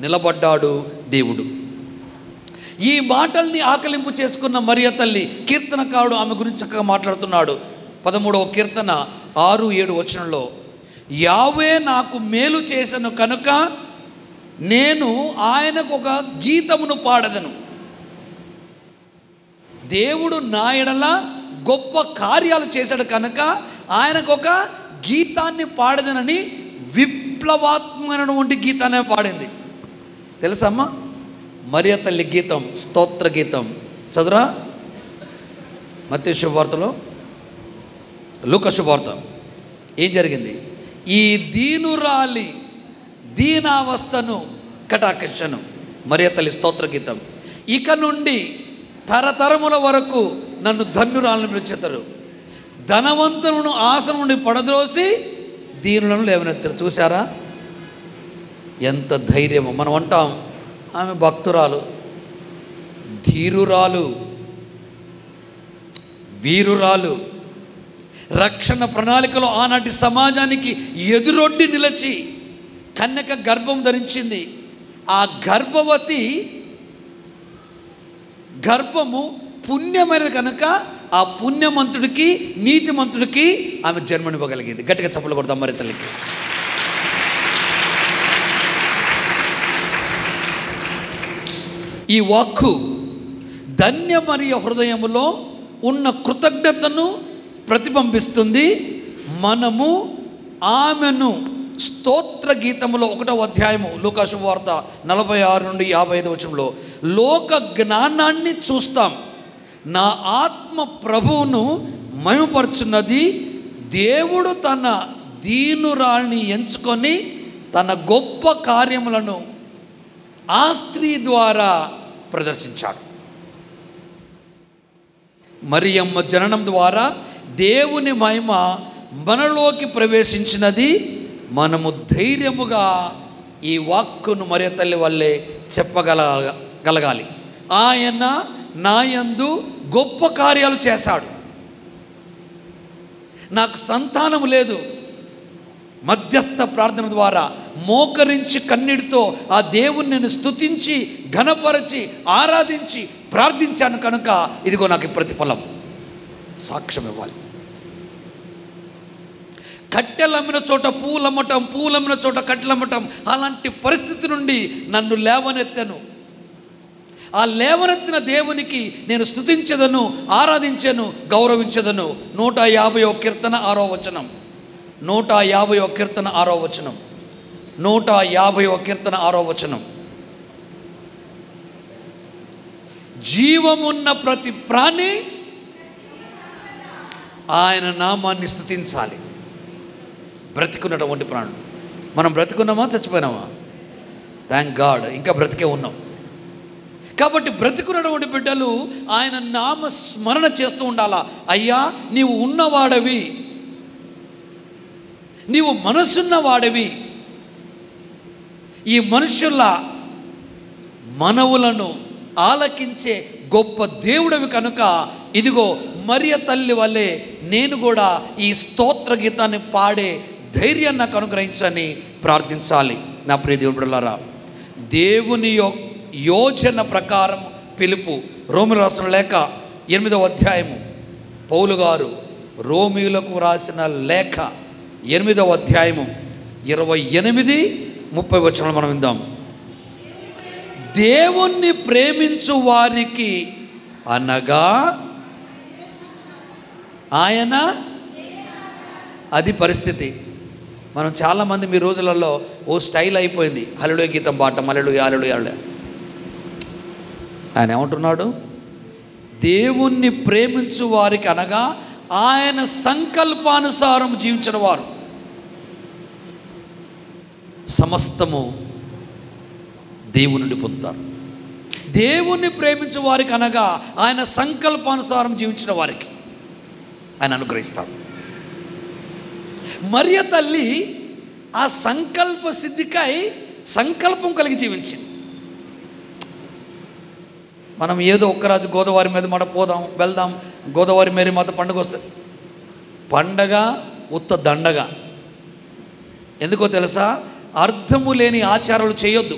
నిలబడ్డాడు దేవుడు. ఈ మాటల్ని ఆకలింపు చేసుకున్న మరియ తల్లి, కీర్తనకారుడు ఆమె గురించి చక్కగా మాట్లాడుతున్నాడు. 13వ కీర్తన 6-7 వచనంలో, యావే నాకు మేలు చేసెను కనుక నేను ఆయనకు ఒక గీతమును పాడదను. దేవుడు నా ఎడల గొప్ప కార్యాలు చేశాడు కనుక ఆయనకు ఒక గీతాన్ని పాడదనని విప్లవాత్మకమైనటువంటి గీతాన్ని పాడింది. తెలుసమ్మా? మరియ తల్లి గీతం, స్తోత్ర గీతం చదురా. మత్తయి శుభవార్తలో, లూకా శుభవార్త ఏం జరిగింది? ఈ దీనురాలి దీనావస్థను కటాక్షను మరియ తల్లి స్తోత్ర గీతం. ఇక నుండి తరతరముల వరకు నన్ను ధన్యురాలను పిలుచెదరు. ధనవంతులను ఆసనం నుండి పడద్రోసి దీనులను లేవనెత్తారు. చూసారా ఎంత ధైర్యమో! మనం అంటాం ఆమె భక్తురాలు, ధీరురాలు, వీరురాలు. రక్షణ ప్రణాళికలో ఆనాటి సమాజానికి ఎదురొడ్డి నిలిచి కన్యక గర్భం ధరించింది. ఆ గర్భవతి గర్భము పుణ్యమైనది కనుక ఆ పుణ్యమంతుడికి, నీతిమంతుడికి ఆమె జన్మనివ్వగలిగింది. గట్టిగా చప్పలు కొడదాం మరి తల్లికి. ఈ వాక్కు ధన్య మరియ హృదయములో ఉన్న కృతజ్ఞతను ప్రతిబింబిస్తుంది. మనము ఆమెను స్తోత్ర గీతములో 1వ అధ్యాయము లూకా శుభవార్త 46-55 వచనంలో లోక జ్ఞానాన్ని చూస్తాం. నా ఆత్మ ప్రభువును మహిమపరుచున్నది. దేవుడు తన దీనురాల్ని ఎంచుకొని తన గొప్ప కార్యములను ఆ స్త్రీ ద్వారా ప్రదర్శించాడు. మరియమ్మ జననం ద్వారా దేవుని మహిమ మనలోకి ప్రవేశించినది. మనము ధైర్యముగా ఈ వాక్కును మరియ తల్లి వల్లే చెప్పగలగాలి. ఆయన నాయందు గొప్ప కార్యాలు చేశాడు. నాకు సంతానము లేదు, మధ్యస్థ ప్రార్థన ద్వారా మోకరించి కన్నీటితో ఆ దేవుని నేను స్తుతించి ఘనపరచి ఆరాధించి ప్రార్థించాను కనుక ఇదిగో నాకు ప్రతిఫలం. సాక్ష్యం ఇవ్వాలి. కట్టెలమ్మిన చోట పూలమ్మటం, పూలమ్మిన చోట కట్టెలమ్మటం, అలాంటి పరిస్థితి నుండి నన్ను లేవనెత్తను. ఆ లేవనెత్తిన దేవునికి నేను స్తుతించదను, ఆరాధించను, గౌరవించదను. 150వ కీర్తన 6వ వచనం. 150వ కీర్తన 6వ వచనం. 150వ కీర్తన 6వ వచనం. జీవమున్న ప్రతి ప్రాణి ఆయన నామాన్ని స్తుతించాలి. బ్రతికున్నటువంటి ప్రాణులు. మనం బ్రతికున్నామా, చచ్చిపోయినామా? థ్యాంక్ గాడ్, ఇంకా బ్రతికే ఉన్నాం. కాబట్టి బ్రతికున్నటువంటి బిడ్డలు ఆయన నామ స్మరణ చేస్తూ ఉండాలా. అయ్యా నీవు ఉన్నవాడవి, నీవు మనసున్నవాడవి, ఈ మనుషుల మనవులను ఆలకించే గొప్ప దేవుడవి కనుక ఇదిగో మరియ తల్లి వల్లే నేను కూడా ఈ స్తోత్ర గీతాన్ని పాడే ధైర్యాన్ని నాకు అనుగ్రహించని ప్రార్థించాలి. నా ప్రియ దేవుని బిడ్డలారా, దేవుని యోజన ప్రకారం పిలుపు. రోమిలకు రాసిన లేఖ 8వ అధ్యాయము, పౌలు గారు రోమిలకు రాసిన లేఖ 8వ అధ్యాయము 28-30 వచనాలు మనం విందాం. దేవుణ్ణి ప్రేమించు వారికి అనగా ఆయన, అది పరిస్థితి. మనం చాలామంది మీ రోజులలో ఓ స్టైల్ అయిపోయింది, హల్లెలూయా గీతం పాడటం, హల్లెలూయా హల్లెలూయా హల్లెలూయా. ఆయన ఏమంటున్నాడు? దేవుణ్ణి ప్రేమించు వారికి అనగా ఆయన సంకల్పానుసారం జీవించిన వారు సమస్తము దేవుని నుండి పొందుతారు. దేవుణ్ణి ప్రేమించు వారికి అనగా ఆయన సంకల్పానుసారం జీవించిన వారికి ఆయన అనుగ్రహిస్తాడు. మరియ తల్లి ఆ సంకల్ప సిద్ధికై సంకల్పం కలిగి జీవించింది. మనం ఏదో ఒక్కరాజు గోదావరి మీద మాట పోదాం, వెళ్దాం, గోదావరి మేరీ మాత పండుగ వస్తుంది. పండగ ఉత్త దండగ. ఎందుకో తెలుసా? అర్థము లేని ఆచారాలు చేయొద్దు.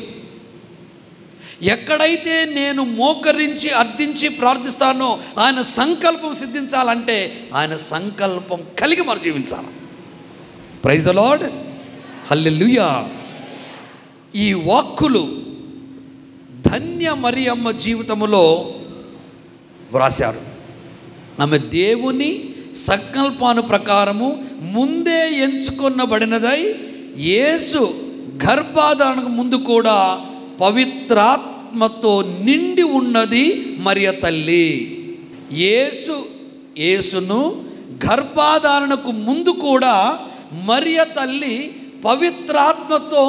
ఎక్కడైతే నేను మోకరించి అర్థించి ప్రార్థిస్తానో ఆయన సంకల్పం సిద్ధించాలంటే ఆయన సంకల్పం కలిగి మనం జీవించాలి. ప్రైజ్ ద లార్డ్, హల్లెలూయా. ఈ వాక్కులు ధన్య మరియమ్మ జీవితములో వ్రాశారు. ఆమె దేవుని సంకల్పాను ప్రకారము ముందే ఎంచుకొనబడినదై యేసు గర్భధారణకు ముందు కూడా పవిత్రాత్మతో నిండి ఉన్నది మరియ తల్లి. యేసును గర్భధారణకు ముందు కూడా మరియ తల్లి పవిత్రాత్మతో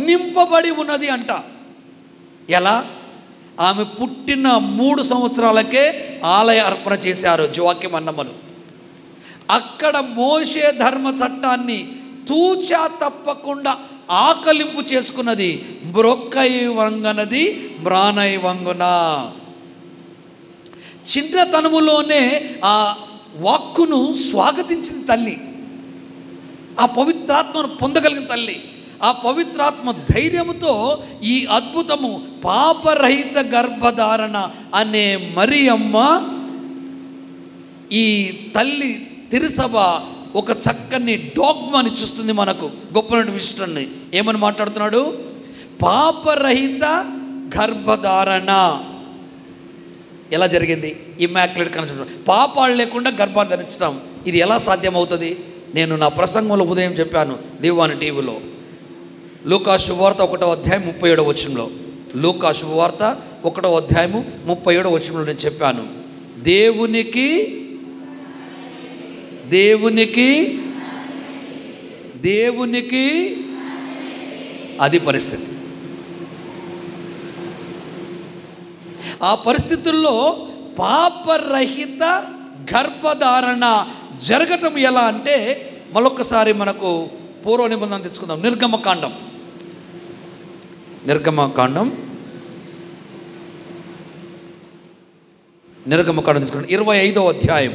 నింపబడి ఉన్నది అంట. ఎలా? ఆమె పుట్టిన 3 సంవత్సరాలకే ఆలయ అర్పణ చేశారు జోక్యం అన్నమ్మలు. అక్కడ మోషే ధర్మ చట్టాన్ని తూచా తప్పకుండా ఆకలింపు చేసుకున్నది. బ్రొక్కై వంగనది మ్రానై వంగున. చిన్నతనములోనే ఆ వాక్కును స్వాగతించింది తల్లి. ఆ పవిత్రాత్మను పొందగలిగిన తల్లి. ఆ పవిత్రాత్మ ధైర్యముతో ఈ అద్భుతము పాపరహిత గర్భధారణ అనే మరియమ్మ, ఈ తల్లి తిరుసభ ఒక చక్కని డాగ్మాని చూస్తుంది మనకు, గొప్ప విషయాన్ని. ఏమని మాట్లాడుతున్నాడు? పాపరహిత గర్భధారణ ఎలా జరిగింది? Immaculate conception. పాపాలు లేకుండా గర్భాన్ని ధరించడం ఇది ఎలా సాధ్యమవుతుంది? నేను నా ప్రసంగంలో ఉదయం చెప్పాను దేవాని టీవీలో. లూకా శుభవార్త 1వ అధ్యాయం 37వ వచనంలో, లూకా శుభవార్త 1వ అధ్యాయము 37వ వచనంలో నేను చెప్పాను, దేవునికి అది పరిస్థితి. ఆ పరిస్థితుల్లో పాపరహిత గర్భధారణ జరగటం ఎలా అంటే, మరొకసారి మనకు పూర్వ నిబంధన తెచ్చుకుందాం. నిర్గమకాండం 25వ అధ్యాయం.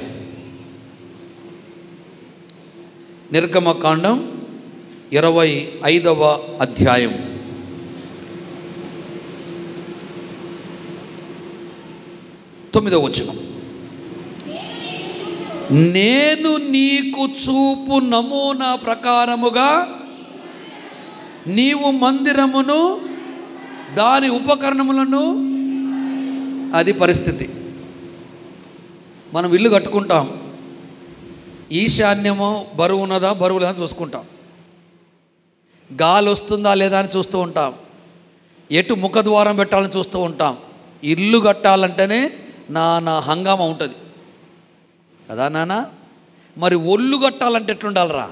నిర్గమకాండం 25వ అధ్యాయం 9వ వచనం. నేను నీకు చూపు నమూనా ప్రకారముగా నీవు మందిరమును దాని ఉపకరణములను, అది పరిస్థితి. మనం ఇల్లు కట్టుకుంటాం, ఈశాన్యమో బరువు ఉన్నదా బరువు లేదా చూసుకుంటాం, గాలి వస్తుందా లేదా అని చూస్తూ ఉంటాం, ఎటు ముఖద్వారం పెట్టాలని చూస్తూ ఉంటాం. ఇల్లు కట్టాలంటేనే నా హంగామా ఉంటుంది కదా నాన్న. మరి ఒళ్ళు కట్టాలంటే ఎట్లుండాలరా?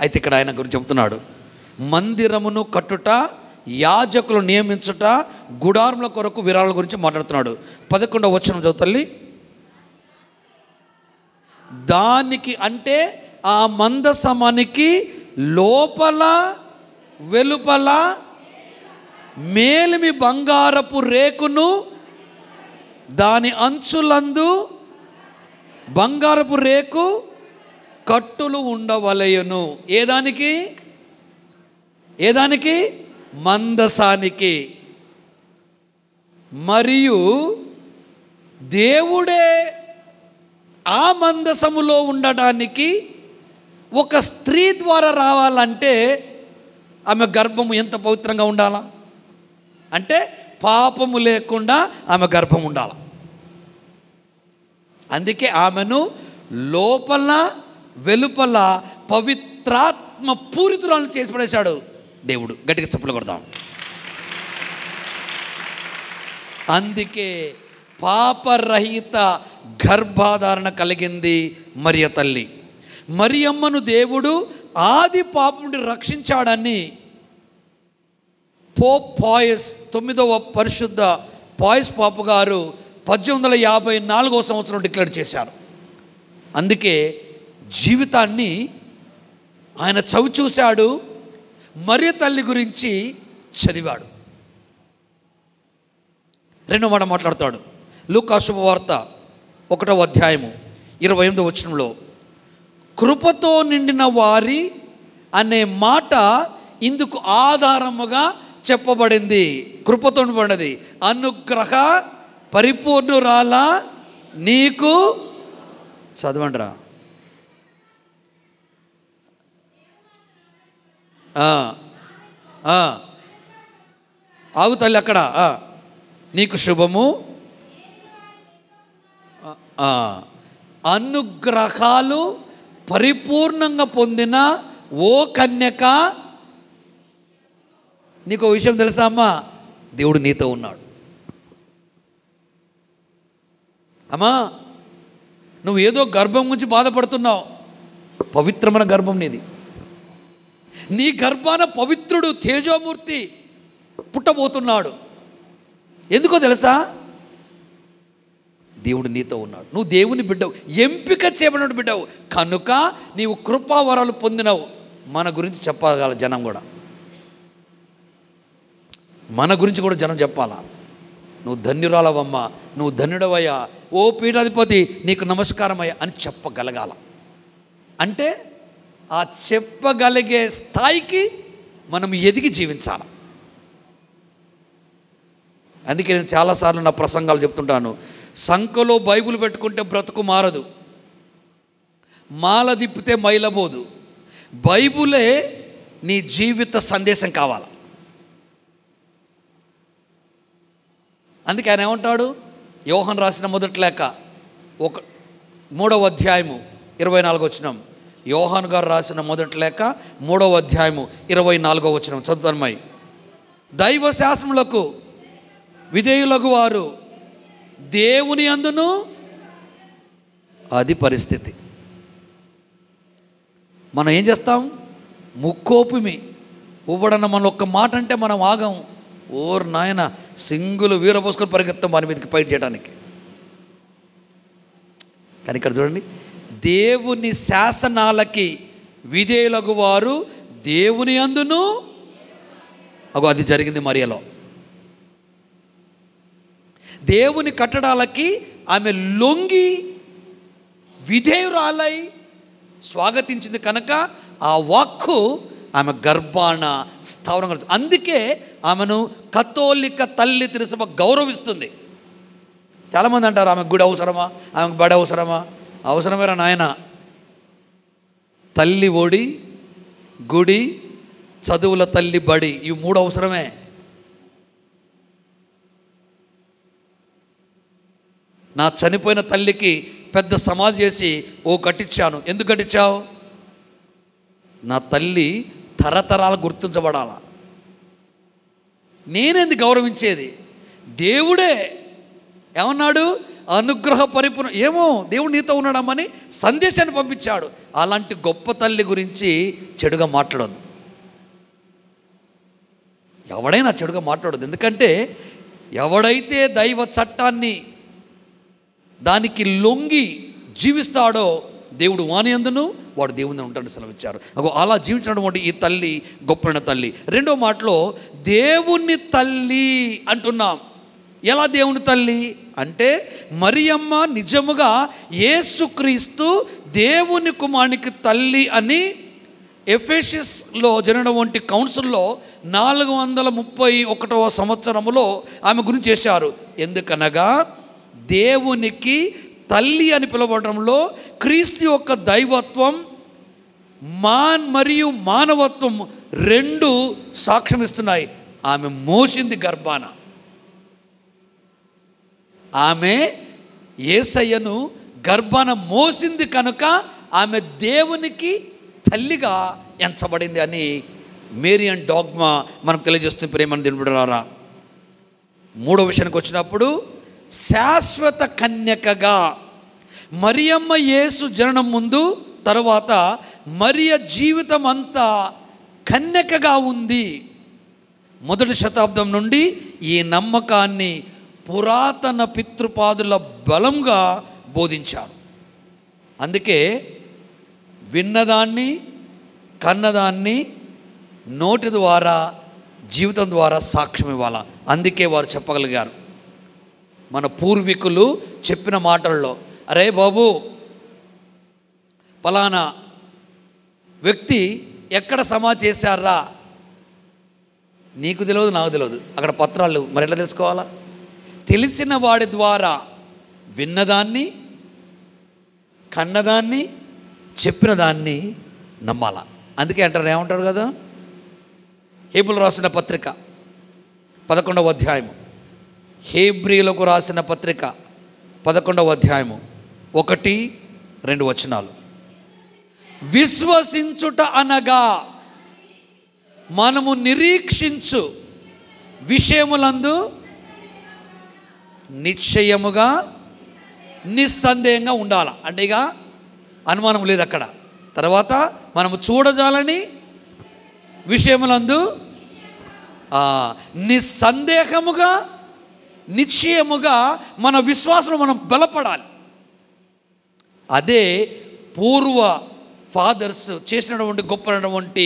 అయితే ఇక్కడ ఆయన గురించి చెప్తున్నాడు, మందిరమును కట్టుట, యాజకులు నియమించుట, గుడారముల కొరకు విరాళాల గురించి మాట్లాడుతున్నాడు. 11వ వచనం చదువుతల్లి. దానికి అంటే ఆ మందసమానికి లోపల వెలుపల మేలిమి బంగారపు రేకును దాని అంచులందు బంగారపు రేకు కట్టులు ఉండవలెను. ఏదానికి మందసానికి. మరియు దేవుడే ఆ మందసములో ఉండడానికి ఒక స్త్రీ ద్వారా రావాలంటే ఆమె గర్భము ఎంత పవిత్రంగా ఉండాలా? అంటే పాపము లేకుండా ఆమె గర్భం ఉండాలి. అందుకే ఆమెను లోపల వెలుపల పవిత్రాత్మ పూరితురాలను చేసి పడేశాడు దేవుడు. గట్టిగా చప్పట్లు కొడదాం. అందుకే పాపరహిత గర్భాధారణ కలిగింది మరియ తల్లి. మరియమ్మను దేవుడు ఆది పాపం నుండి రక్షించాడని పోప్ పాయస్ 9వ పరిశుద్ధ పాయస్ పాపు గారు 1854వ సంవత్సరం డిక్లేర్ చేశారు. అందుకే జీవితాన్ని ఆయన చవి చూశాడు, మరియ తల్లి గురించి చదివాడు. రెండో మాట మాట్లాడతాడు. లూకా శుభవార్త 1వ అధ్యాయము 28వ వచనంలో కృపతో నిండిన వారి అనే మాట ఇందుకు ఆధారముగా చెప్పబడింది. కృపతో నిండినది, అనుగ్రహ పరిపూర్ణురాల నీకు, చదవండిరా, ఆగు తల్లి అక్కడ, నీకు శుభము, అనుగ్రహాలు పరిపూర్ణంగా పొందిన ఓ కన్యక, నీకు ఓ విషయం తెలుసా అమ్మా? దేవుడు నీతో ఉన్నాడు. అమ్మా, నువ్వు ఏదో గర్భం గురించి బాధపడుతున్నావు, పవిత్రమైన గర్భం నీది. నీ గర్భాన పవిత్రుడు తేజోమూర్తి పుట్టబోతున్నాడు. ఎందుకో తెలుసా? దేవుడు నీతో ఉన్నాడు. నువ్వు దేవుని బిడ్డవు, ఎంపిక చేయబడిన బిడ్డవు కనుక నీవు కృపావరాలు పొందినవు. మన గురించి చెప్పగల జనం కూడా, మన గురించి కూడా జనం చెప్పాలా, నువ్వు ధన్యురాలవమ్మా, నువ్వు ధన్యుడవయ్యా, ఓ పీఠాధిపతి నీకు నమస్కారమయ్యా అని చెప్పగలగాల. అంటే ఆ చెప్పగలిగే స్థాయికి మనం ఎదిగి జీవించాలి. అందుకే నేను చాలాసార్లు నా ప్రసంగాలు చెప్తుంటాను, సంఖలో బైబిల్ పెట్టుకుంటే బ్రతుకు మారదు, మాల తిప్పితే మైలబోదు. బైబులే నీ జీవిత సందేశం కావాలి. అందుకే ఆయన ఏమంటాడు? యోహాను రాసిన మొదటి లేఖ 3వ అధ్యాయము 24వ వచనం. యోహాను గారు రాసిన మొదటి లేఖ 3వ అధ్యాయము 24వ వచనం చదువుతాను. దైవ శాసనములకు విధేయులకు వారు దేవుని అందును, అది పరిస్థితి. మనం ఏం చేస్తాం? ముక్కోపిమి ఉవ్వడన్న మన ఒక్క మాట అంటే మనం ఆగం. ఓర్ నాయన, సింగులు వీరపోసుకొని పరిగెత్తాం వారి మీదకి ఫైట్ చేయడానికి. కానీ ఇక్కడ చూడండి, దేవుని శాసనాలకి విధేయులకు వారు దేవుని అందును, అగో అది జరిగింది మరియలో. దేవుని కట్టడాలకి ఆమె లొంగి విధేయురాలై స్వాగతించింది కనుక ఆ వాక్కు ఆమె గర్భాన స్థావరంగా. అందుకే ఆమెను కథోలిక తల్లి తిరుసభ గౌరవిస్తుంది. చాలామంది అంటారు ఆమెకు గుడి అవసరమా, ఆమెకు బడి అవసరమా? అవసరమేరా నాయన. తల్లి ఒడి, గుడి, చదువుల తల్లి బడి, ఇవి 3 అవసరమే. నా చనిపోయిన తల్లికి పెద్ద సమాధి చేసి కట్టించాను. ఎందుకు కట్టించావు? నా తల్లి తరతరాలు గుర్తించబడాల. నేనేంది గౌరవించేది? దేవుడే ఏమన్నాడు? అనుగ్రహ పరిపూర్ణ, ఏమో దేవుడు నీతో ఉన్నాడమ్మని సందేశాన్ని పంపించాడు. అలాంటి గొప్ప తల్లి గురించి చెడుగా మాట్లాడొద్దు. ఎవడైనా చెడుగా మాట్లాడొద్దు. ఎందుకంటే ఎవడైతే దైవ చట్టాన్ని దానికి లొంగి జీవిస్తాడో దేవుడు వాని అందును, వాడు దేవుని ఉంటాడని సెలవిచ్చారు. అలా జీవించినటువంటి ఈ తల్లి గొప్పైన తల్లి. రెండో మాటలో దేవుని తల్లి అంటున్నాం. ఎలా దేవుని తల్లి అంటే మరియమ్మ నిజముగా యేసుక్రీస్తు దేవుని కుమారునికి తల్లి అని ఎఫెసస్లో జరిగినటువంటి కౌన్సిల్లో 431వ సంవత్సరములో ఆమె గురించి చేశారు. ఎందుకనగా దేవునికి తల్లి అని పిలువడంలో క్రీస్తు యొక్క దైవత్వం మరియు మానవత్వం రెండు సాక్ష్యం ఇస్తున్నాయి. ఆమె మోసింది గర్భాన, ఆమె యేసయ్యను గర్భాన మోసింది కనుక ఆమె దేవునికి తల్లిగా ఎంచబడింది అని మేరియన్ డాగ్మా మనకు తెలియజేస్తుంది. ప్రేమను దినబడారా. మూడో విషయానికి వచ్చినప్పుడు శాశ్వత కన్యకగా మరియమ్మ యేసు జననం ముందు తరువాత మరియ జీవితం అంతా కన్యకగా ఉంది. మొదటి శతాబ్దం నుండి ఈ నమ్మకాన్ని పురాతన పితృపాదుల బలంగా బోధించారు. అందుకే విన్నదాన్ని కన్నదాన్ని నోటి ద్వారా జీవితం ద్వారా సాక్ష్యం ఇవ్వాల. అందుకే వారు చెప్పగలిగారు. మన పూర్వీకులు చెప్పిన మాటల్లో, అరే బాబు ఫలానా వ్యక్తి ఎక్కడ సమాధి చేశారా, నీకు తెలియదు నాకు తెలియదు, అక్కడ పత్రాలు మరి ఎట్లా తెలుసుకోవాలా? తెలిసిన వాడి ద్వారా విన్నదాన్ని కన్నదాన్ని చెప్పిన దాన్ని నమ్మాల. అందుకే అంటారు, ఏమంటారు కదా, హేబ్రీయులకు రాసిన పత్రిక 11వ అధ్యాయము, హేబ్రీయులకు రాసిన పత్రిక 11వ అధ్యాయము 1-2 వచనాలు. విశ్వసించుట అనగా మనము నిరీక్షించు విషయములందు నిశ్చయముగా నిస్సందేహంగా ఉండాలి. అంటే ఇక అనుమానం లేదు అక్కడ. తర్వాత మనము చూడజాలని విషయములందు నిస్సందేహముగా నిశ్చయముగా మన విశ్వాసం మనం బలపడాలి. అదే పూర్వ ఫాదర్స్ చేసినటువంటి గొప్పనటువంటి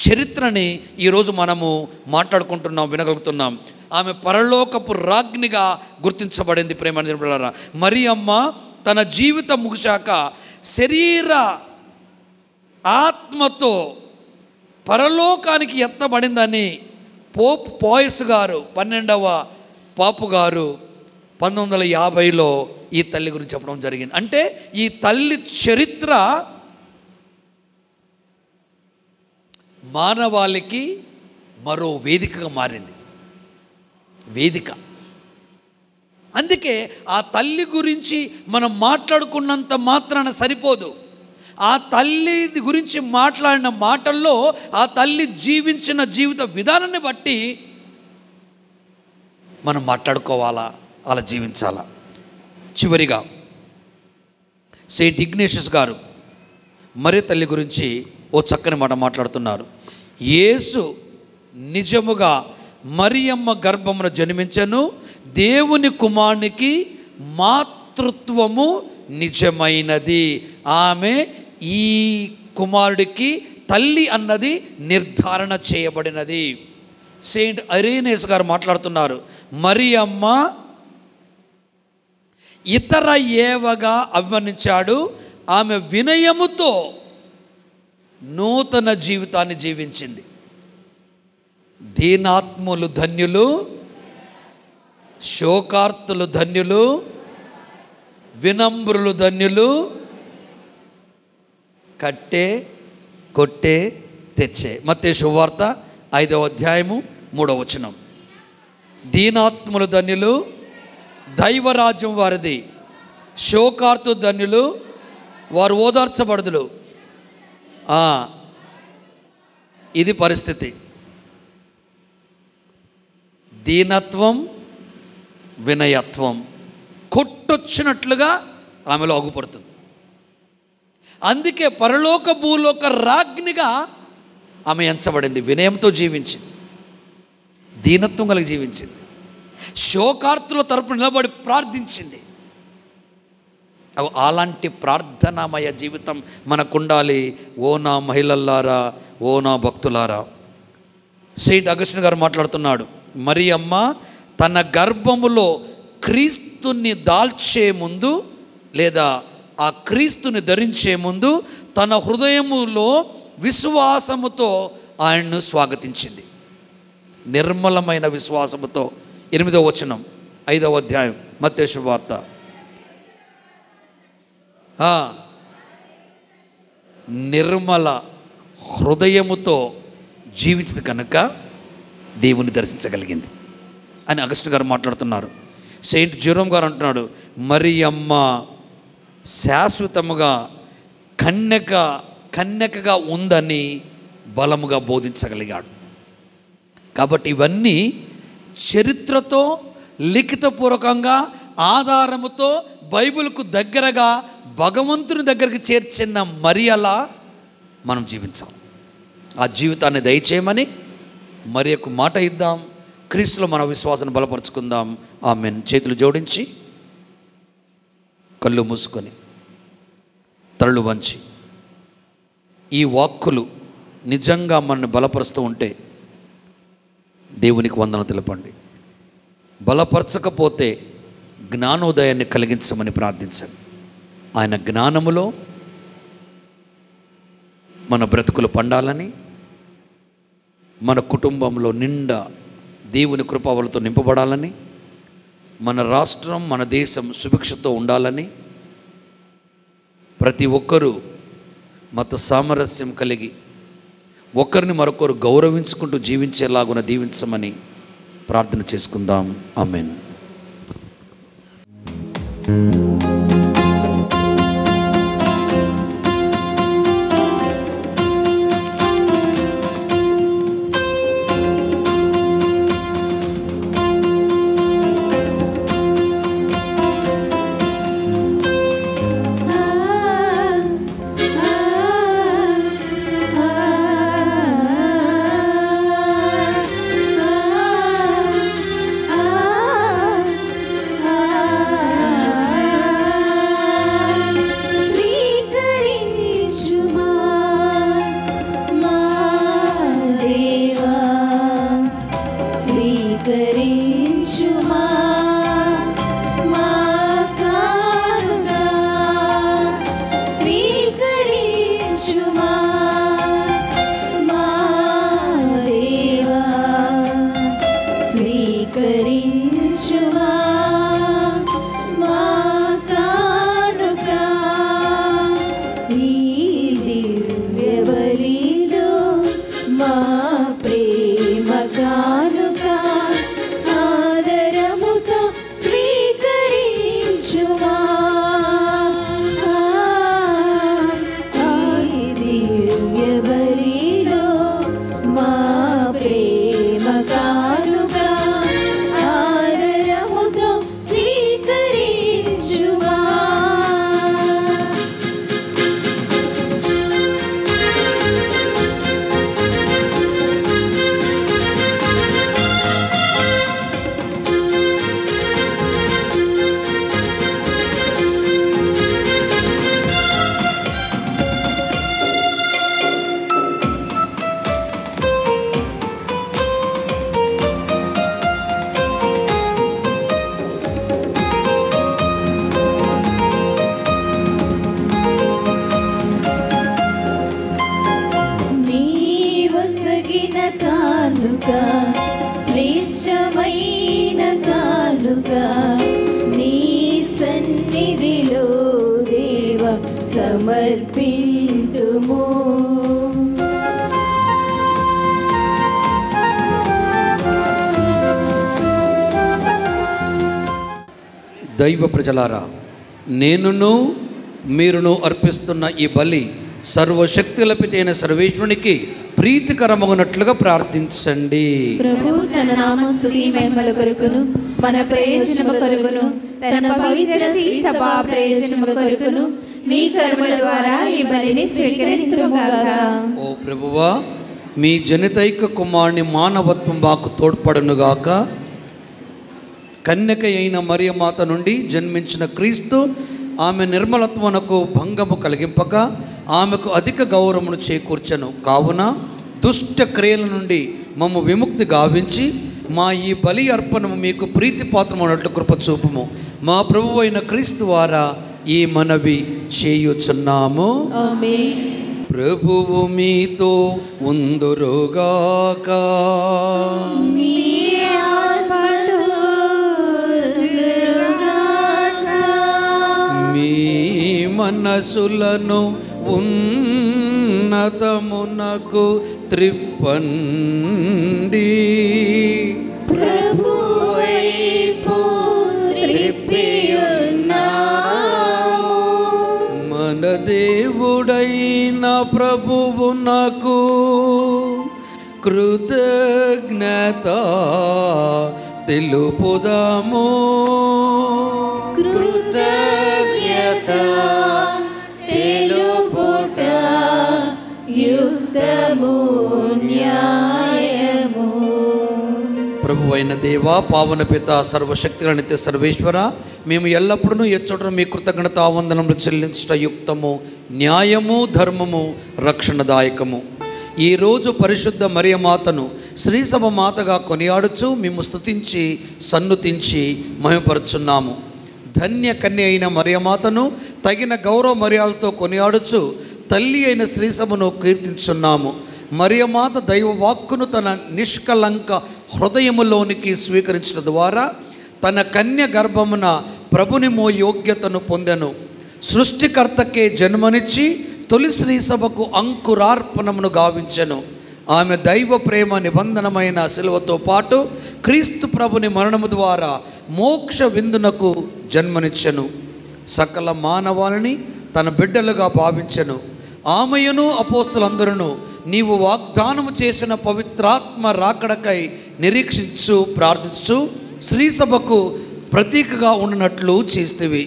చరిత్రని ఈరోజు మనము మాట్లాడుకుంటున్నాం, వినగలుగుతున్నాం. ఆమె పరలోకపు రాజ్ఞిగా గుర్తించబడింది. ప్రేమ మరియమ్మ తన జీవితం ముగిశాక శరీర ఆత్మతో పరలోకానికి ఎత్తబడిందని పోప్ పాయస్ గారు 12వ పాపు గారు 1950లో ఈ తల్లి గురించి చెప్పడం జరిగింది. అంటే ఈ తల్లి చరిత్ర మానవాళికి మరో వేదికగా మారింది. వేదిక. అందుకే ఆ తల్లి గురించి మనం మాట్లాడుకున్నంత మాత్రాన సరిపోదు. ఆ తల్లి గురించి మాట్లాడిన మాటల్లో ఆ తల్లి జీవించిన జీవిత విధానాన్ని బట్టి మనం మాట్లాడుకోవాలా, అలా జీవించాలా. చివరిగా సెయింట్ ఇగ్నేషియస్ గారు మరి తల్లి గురించి ఓ చక్కని మాట మాట్లాడుతున్నారు. యేసు నిజముగా మరియమ్మ గర్భమున జన్మించెను, దేవుని కుమారునికి మాతృత్వము నిజమైనది, ఆమె ఈ కుమారుడికి తల్లి అన్నది నిర్ధారణ చేయబడినది. సెయింట్ ఐరేనియస్ గారు మాట్లాడుతున్నారు, మరియమ్మ ఇతర ఏవగా అభివర్ణించాడు, ఆమె వినయముతో నూతన జీవితాన్ని జీవించింది. దీనాత్ములు ధన్యులు, శోకార్తులు ధన్యులు, వినమ్రులు ధన్యులు, కట్టే కొట్టే తెచ్చే. మత్తయి శుభవార్త 5వ అధ్యాయము 3వ వచనం. దీనాత్ములు ధన్యులు, దైవరాజ్యం వారిది. శోకార్తు ధన్యులు, వారు ఓదార్చబడుదులు. ఇది పరిస్థితి. దీనత్వం, వినయత్వం కొట్టొచ్చినట్లుగా ఆమెలో అగుపడుతుంది. అందుకే పరలోక భూలోక రాజ్ఞిగా ఆమె ఎంచబడింది. వినయంతో జీవించింది, దీనత్వం కలిగి జీవించింది, శోకార్తుల తరపున నిలబడి ప్రార్థించింది. అలాంటి ప్రార్థనామయ జీవితం మనకుండాలి. ఓ నా మహిళల్లారా, ఓ నా భక్తులారా. సెయింట్ అగస్టిన్ గారు మాట్లాడుతున్నాడు, మరియమ్మ తన గర్భములో క్రీస్తుని దాల్చే ముందు లేదా ఆ క్రీస్తుని ధరించే ముందు తన హృదయములో విశ్వాసముతో ఆయన్ను స్వాగతించింది. నిర్మలమైన విశ్వాసముతో. 8వ వచనం 5వ అధ్యాయం మత్తయి శుభవార్త. నిర్మల హృదయముతో జీవించింది కనుక దేవుని దర్శించగలిగింది అని అగస్టిన్ గారు మాట్లాడుతున్నారు. సెయింట్ జెరోమ్ గారు అంటున్నాడు, మరియమ్మ శాశ్వతముగా కన్యకగా ఉందని బలముగా బోధించగలిగాడు. కాబట్టి ఇవన్నీ చరిత్రతో లిఖితపూర్వకంగా ఆధారముతో బైబిల్కు దగ్గరగా భగవంతుని దగ్గరికి చేర్చిన మరియలా మనం జీవించాలి. ఆ జీవితాన్ని దయచేయమని మరియకు మాట ఇద్దాం. క్రీస్తులో మన విశ్వాసాన్ని బలపరుచుకుందాం. ఆమేన్. చేతులు జోడించి కళ్ళు మూసుకొని తలలు వంచి ఈ వాక్కులు నిజంగా మనల్ని బలపరుస్తూ ఉంటే దేవునికి వందన తెలపండి. బలపరచకపోతే జ్ఞానోదయాన్ని కలిగించమని ప్రార్థించండి. ఆయన జ్ఞానములో మన బ్రతుకులు పండాలని, మన కుటుంబంలో నిండా దేవుని కృపవలతో నింపబడాలని, మన రాష్ట్రం మన దేశం సుభిక్షతో ఉండాలని, ప్రతి ఒక్కరూ మత సామరస్యం కలిగి ఒకరిని మరొకరు గౌరవించుకుంటూ జీవించేలాగున దీవించమని ప్రార్థన చేసుకుందాం. ఆమేన్. శ్రేష్టమైన కానుగా నీ సన్నిధిలో దేవ సమర్పింతుము. దైవ ప్రజలారా, నేనును మీరును అర్పిస్తున్న ఈ బలి సర్వశక్తులపితైన సర్వేశ్వరునికి ప్రీతికరమగునట్లుగా ప్రార్థించండి. ప్రభు తన నామస్తుతి మహిమల కొరకును మన ప్రయోజనము కొరకును తన పవిత్ర సభా ప్రయోజనము కొరకును నీ కర్మల ద్వారా ఈ బలిని స్వీకరించుగాక. ఓ ప్రభువా, మీ జనితైక కుమారుని మానవత్వం మాకు తోడ్పడునుగాక. కన్యక అయిన మరియమాత నుండి జన్మించిన క్రీస్తు ఆమె నిర్మలత్వమునకు భంగము కలిగింపక ఆమెకు అధిక గౌరవమును చేకూర్చను. కావున దుష్ట క్రియల నుండి మమ్ము విముక్తి గావించి మా ఈ బలి అర్పణము మీకు ప్రీతిపాత్రమైనట్లు కృప చూపుము. మా ప్రభువు అయిన క్రీస్తు ద్వారా ఈ మనవి చేయుచున్నాము. ఆమేన్. ప్రభువు మీతో ఉందురుగాక. మీ ఆత్మతో ఉందురుగాక. మీ మనసులను ఉన్నతమునకు త్రిప్పండి. ప్రభువైపు త్రిప్పియున్నాము. మన దేవుడైన ప్రభువునకు కృతజ్ఞత తెలుపుదాము. కృతజ్ఞత తెలుపుట యుక్తము న్యాయము. ప్రభువైన దేవా, పావన పిత, సర్వశక్తుల నిత్య సర్వేశ్వర, మేము ఎల్లప్పుడూ ఎచ్చోటను మీ కృతజ్ఞతావందనములు చెల్లించుట యుక్తము, న్యాయము, ధర్మము, రక్షణదాయకము. ఈరోజు పరిశుద్ధ మరియమాతను శ్రీసభ మాతగా కొనియాడుచు మేము స్తుతించి సన్నుతించి మహిమపరుచున్నాము. ధన్య కన్య అయిన మరియమాతను తగిన గౌరవ మర్యాదలతో కొనియాడుచు తల్లి అయిన శ్రీసభను కీర్తించున్నాము. మరియమాత దైవ వాక్కును తన నిష్కలంక హృదయములోనికి స్వీకరించడం ద్వారా తన కన్య గర్భమున ప్రభుని యోగ్యతను పొందెను. సృష్టికర్తకే జన్మనిచ్చి తొలి శ్రీసభకు అంకురార్పణమును గావించెను. ఆమె దైవ ప్రేమ నిబంధనమైన శిలువతో పాటు క్రీస్తు ప్రభుని మరణము ద్వారా మోక్ష విందునకు జన్మనిచ్చెను. సకల మానవాళిని తన బిడ్డలుగా భావించెను. ఆమెయును అపోస్తులందరూ నీవు వాగ్దానము చేసిన పవిత్రాత్మ రాకడకై నిరీక్షించు ప్రార్థించు శ్రీసభకు ప్రతీకగా ఉండినట్లు చేస్తేవి.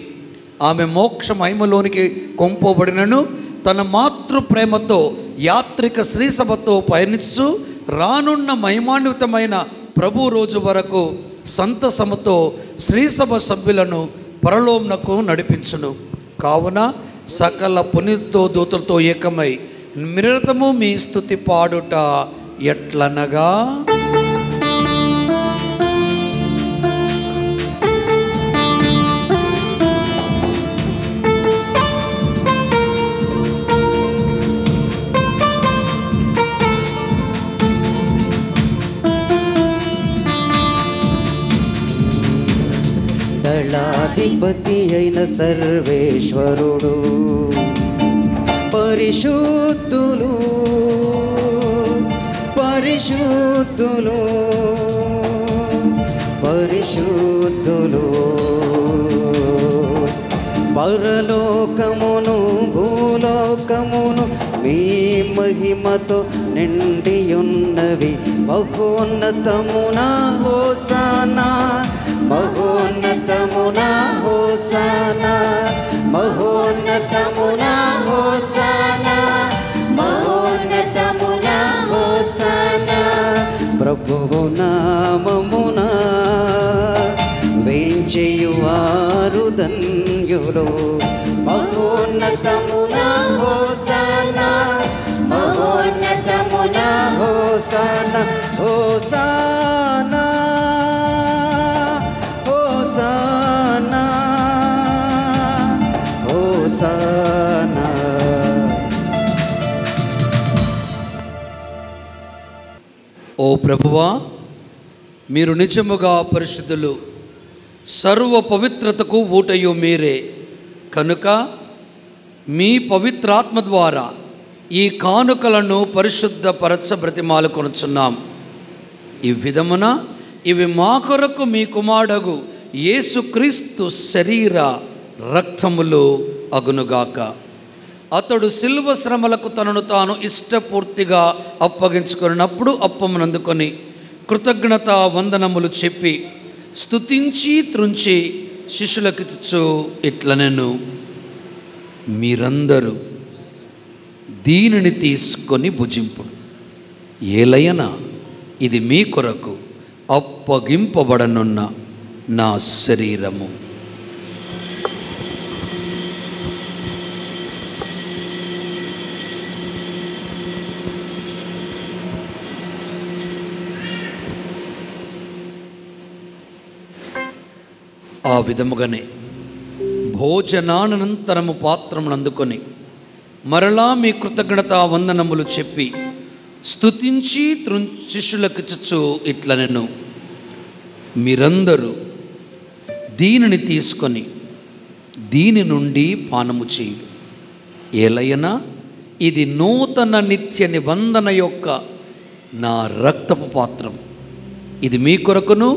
ఆమె మోక్ష మహిమలోనికి కొంపబడినను తన మాతృ ప్రేమతో యాత్రిక శ్రీసభతో పయనిస్తూ రానున్న మహిమాన్వితమైన ప్రభు రోజు వరకు సంతసముతో శ్రీసభ సభ్యులను పరలోమునకు నడిపించును. కావున సకల పునీతో దూతలతో ఏకమై నిరతము మీ స్తుతి పాడుట ఎట్లనగా, దళాధిపతి అయిన సర్వేశ్వరుడు పరిశుద్ధులు పరిశుద్ధులు పరిశుద్ధులు పరలోకమును భూలోకమును మీ మహిమతో నిండియున్నవి. మహోన్నతమున హోసానా, మహోన్నతమున హోసానా, మహోన్నతమున హోసానా, మహోన్నతమున హోసానా. ప్రభువు నామమున వేంచేయువారు ధన్యులు. మహోన్నతమున హోసానా, మహోన్నతమున హోసానా, హోసానా, హోసానా, హోసానా. ఓ ప్రభువా, మీరు నిజముగా పరిశుద్ధులు, సర్వ పవిత్రతకు ఊటయు మీరే. కనుక మీ పవిత్రాత్మ ద్వారా ఈ కానుకలను పరిశుద్ధపరచ బ్రతిమాలు కొనుచున్నాం. ఈ విధమున ఇవి మా కొరకు మీ కుమారుడగు యేసుక్రీస్తు శరీర రక్తములు అగునుగాక. అతడు శిలువ శ్రమలకు తనను తాను ఇష్టపూర్తిగా అప్పగించుకున్నప్పుడు అప్పమునందుకొని కృతజ్ఞత వందనములు చెప్పి స్తుతించి త్రుంచి శిష్యులకిచ్చు ఇట్లనెను, మీరందరూ దీనిని తీసుకొని భుజింపుడు. ఏలయనా ఇది మీ కొరకు అప్పగింపబడనున్న నా శరీరము. ఆ విధముగానే భోజనానంతరము పాత్రమును అందుకొని మరలా మీ కృతజ్ఞత వందనములు చెప్పి స్తుతించి శిష్యులకిచ్చుచు ఇట్లనెను, మీరందరూ దీనిని తీసుకొని దీని నుండి పానము చేయుడు. ఏలయనా ఇది నూతన నిత్య నిబంధన యొక్క నా రక్తపు పాత్రం. ఇది మీ కొరకును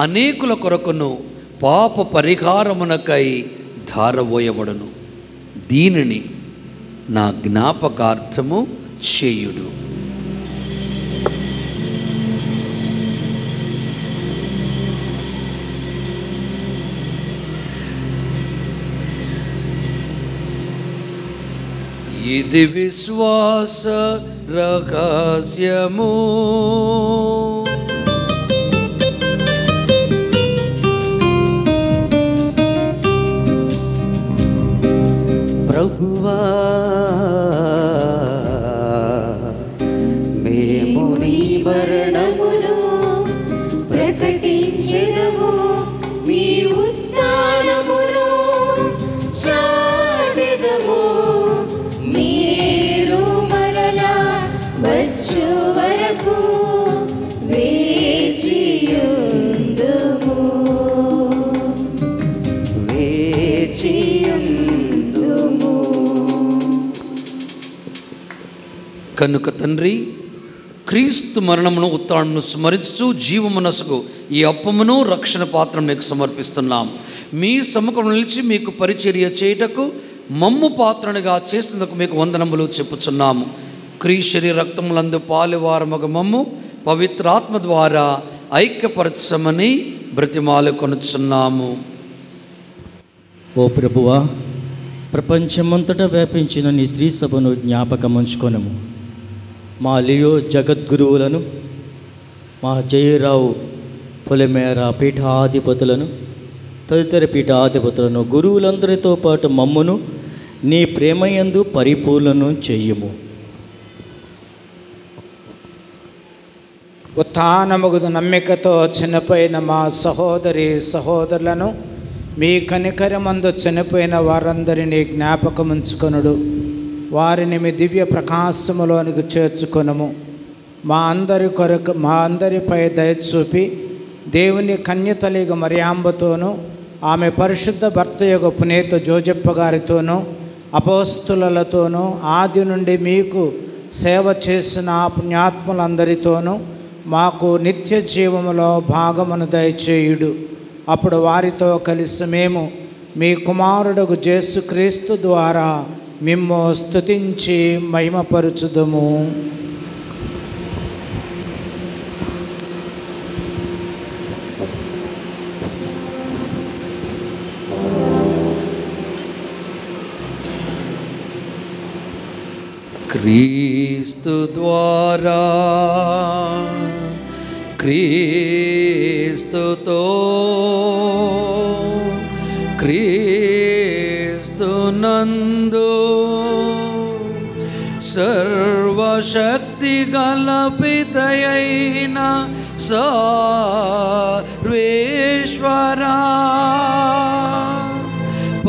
అనేకుల కొరకును పాప పరిహారమునకై ధారపోయబడును. దీనిని నా జ్ఞాపకార్థము చేయుడు. ఇది విశ్వాస రహస్యము. ప్రభువా మేము నీ మరణమును ప్రకటించెదము, మీ ఉత్థానమును చాటెదము. మీరు మరలా వచ్చు వరకు వేచియుందుము, వేచియుందుము. కనుక తండ్రి, క్రీస్తు మరణమును ఉత్థానమును స్మరించు జీవమునసుకు ఈ అప్పమును రక్షణ పాత్రను మీకు సమర్పిస్తున్నాం. మీ సముఖం నిలిచి మీకు పరిచర్య చేయుటకు మమ్ము పాత్రనుగా చేసినందుకు మీకు వందనములు చెప్పుచున్నాము. క్రీశరీర రక్తములందు పాలువారమగ మమ్ము పవిత్రాత్మ ద్వారా ఐక్యపరచమని బ్రతిమాలు కొనుచున్నాము. ఓ ప్రభువా, ప్రపంచమంతటా వ్యాపించిన నీ శ్రీ సభను జ్ఞాపకం ఉంచుకొనము. మా లియో జగద్గురువులను, మా జయరావు పొలిమేర పీఠాధిపతులను, తదితర పీఠాధిపతులను, గురువులందరితో పాటు మమ్మును నీ ప్రేమయందు పరిపూర్ణను చెయ్యము. ఉత్థానముగు నమ్మికతో చనిపోయిన మా సహోదరి సహోదరులను, మీ కనికరమందు చనిపోయిన వారందరినీ జ్ఞాపకముంచుకొనుడు. వారిని మీ దివ్య ప్రకాశములోనికి చేర్చుకొనుము. మా అందరిపై దయచూపి దేవుని కన్యతలిగ మరియాంబతోనూ, ఆమె పరిశుద్ధ భర్తయగు పునీత జోజప్ప గారితోనూ, అపోస్తులతోనూ, ఆది నుండి మీకు సేవ చేసిన పుణ్యాత్ములందరితోనూ మాకు నిత్య జీవములో భాగమును దయచేయుడు. అప్పుడు వారితో కలిసి మేము మీ కుమారుడు యేసుక్రీస్తు ద్వారా మిమ్ము స్తుతించి మహిమపరచుదుము. క్రీస్తు ద్వారా, క్రీస్తుతో, క్రీస్తునందు సర్వశక్తి గల పితయైన సర్వేశ్వరా,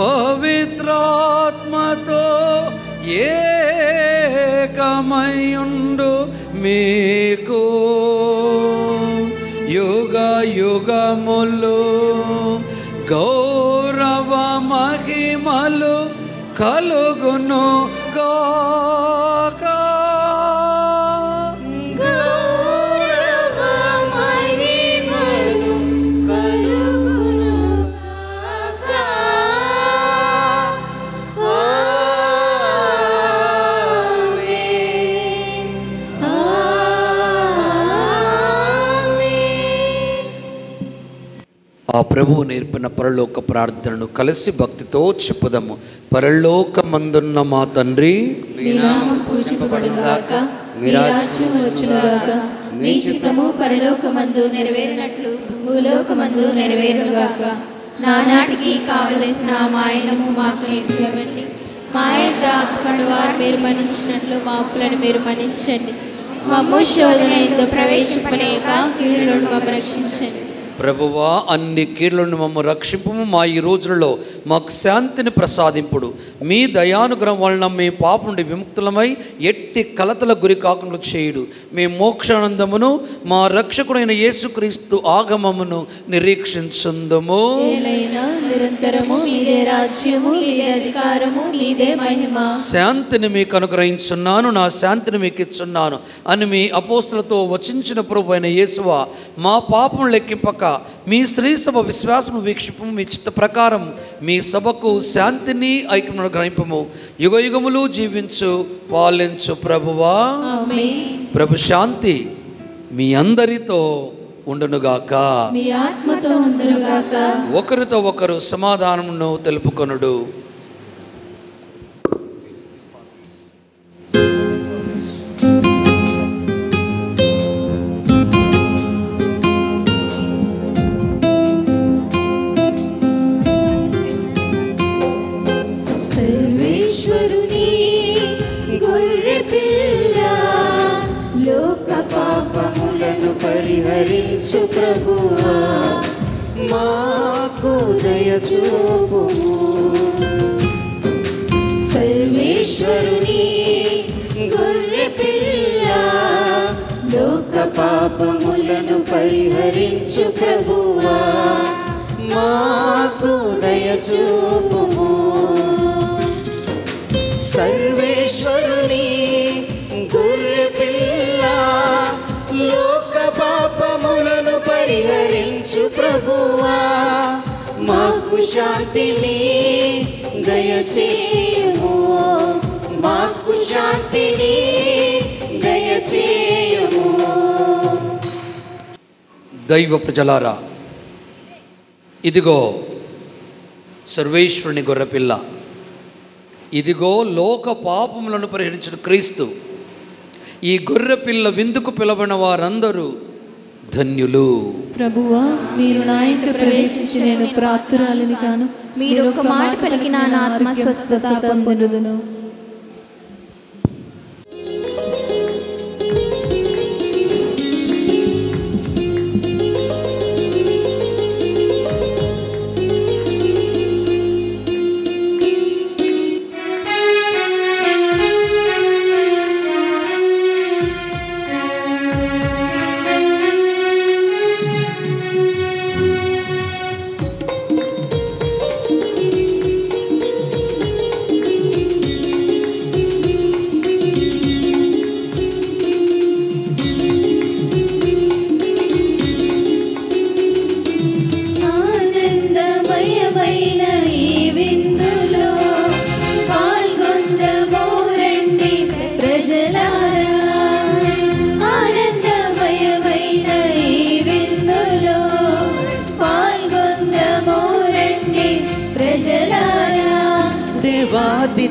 పవిత్రాత్మతో ఏకమయుండు మీకు యుగ యుగములు గౌరవ మహిమలు కలుగును గాక. ఆ ప్రభువు నేర్పిన పరలోక ప్రార్థనను కలిసి భక్తితో చెప్పుదాము. పరలోకమందున్న మా తండ్రి, మీ నామం పూజింపబడుగాక, మీ రాజ్యం వచ్చుగాక, మీ చిత్తము పరలోకమందు నెరవేరినట్లు భూలోకమందు నెరవేరుగాక. నానాటికి కావలసిన మా ఆయనము మాకు నేర్పివ్వండి. మా యొక్క ఆశపడు వారు మీరు మన్నించినట్లు మా అప్పులను మీరు మన్నించండి. మమ్ము శోధన ఎందు ప్రవేశింపలేక కీడులను రక్షించండి. ప్రభువా, అన్ని కీళ్లను మమ్మ రక్షింపుము. మా ఈ రోజులలో మాకు శాంతిని ప్రసాదింపుడు. మీ దయానుగ్రహం వలన మీ పాపం నుండి విముక్తులమై ఎట్టి కలతల గురి కాకుండా చేయుడు. మీ మోక్షానందమును మా రక్షకుడైన యేసుక్రీస్తు ఆగమమును నిరీక్షించుందము. నిరంతరము మీదే రాజ్యము, మీదే అధికారము, మీదే మహిమ. శాంతిని మీకు అనుగ్రహించున్నాను, నా శాంతిని మీకు ఇచ్చున్నాను అని మీ అపోస్తులతో వచించిన ప్రభు అయిన యేసువా, మా పాపం లెక్కింపక మీ శ్రీ సభ విశ్వాసము వీక్షింపు. మీ చిత్త ప్రకారం మీ సభకు శాంతిని ఐక్యమును గ్రహింపము. యుగ యుగములు జీవించు పాలించు ప్రభువా. ప్రభు శాంతి మీ అందరితో ఉండునుగాక, మీ ఆత్మతో ఉండునుగాక. ఒకరితో ఒకరు సమాధానమును తెలుపుకొనుడు. సర్వేశ్వరుని గొర్రె పిల్ల, లోక పాపములను పరిహరించు ప్రభువా, మాకు దయ చూపుము. సర్వేశ్వరుని గొర్రె పిల్ల, లోక పాపములను పరిహరించు ప్రభువా, మాకు దయ చూపుము. సర్వేశ్వరుని గొర్రె పిల్ల, లోక పాపములను పరిహరించు ప్రభువా, మాకు శాంతిని దయచేయుము. మాకు శాంతిని దయచేయుము. దైవ ప్రజలారా, ఇదిగో సర్వేశ్వరుని గొర్రెపిల్ల, ఇదిగో లోక పాపములను పరిహరించిన క్రీస్తు. ఈ గొర్రెపిల్ల విందుకు పిలవని వారందరూ ధన్యులు. ప్రభువా, మీరు నా ఇంట ప్రవేశించి నేను ప్రార్థనలని కాను. మీరు ఒక మాట పలికిన నా ఆత్మ స్వస్థత పొందుదును.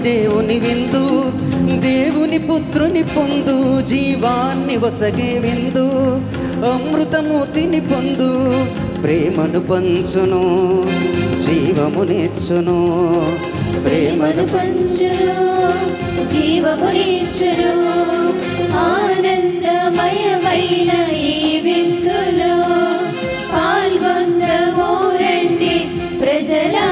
దేవుని విందు, దేవుని పుత్రుని పొందు, జీవాన్ని వసగే విందు, అమృతమూర్తిని పొందు, ప్రేమను పంచును, జీవము నేర్చును. ప్రేమను పంచును, జీవము నేర్చును. ఆనందమయమైన ఈ విందులో పాల్గొందము రండి ప్రజలారా.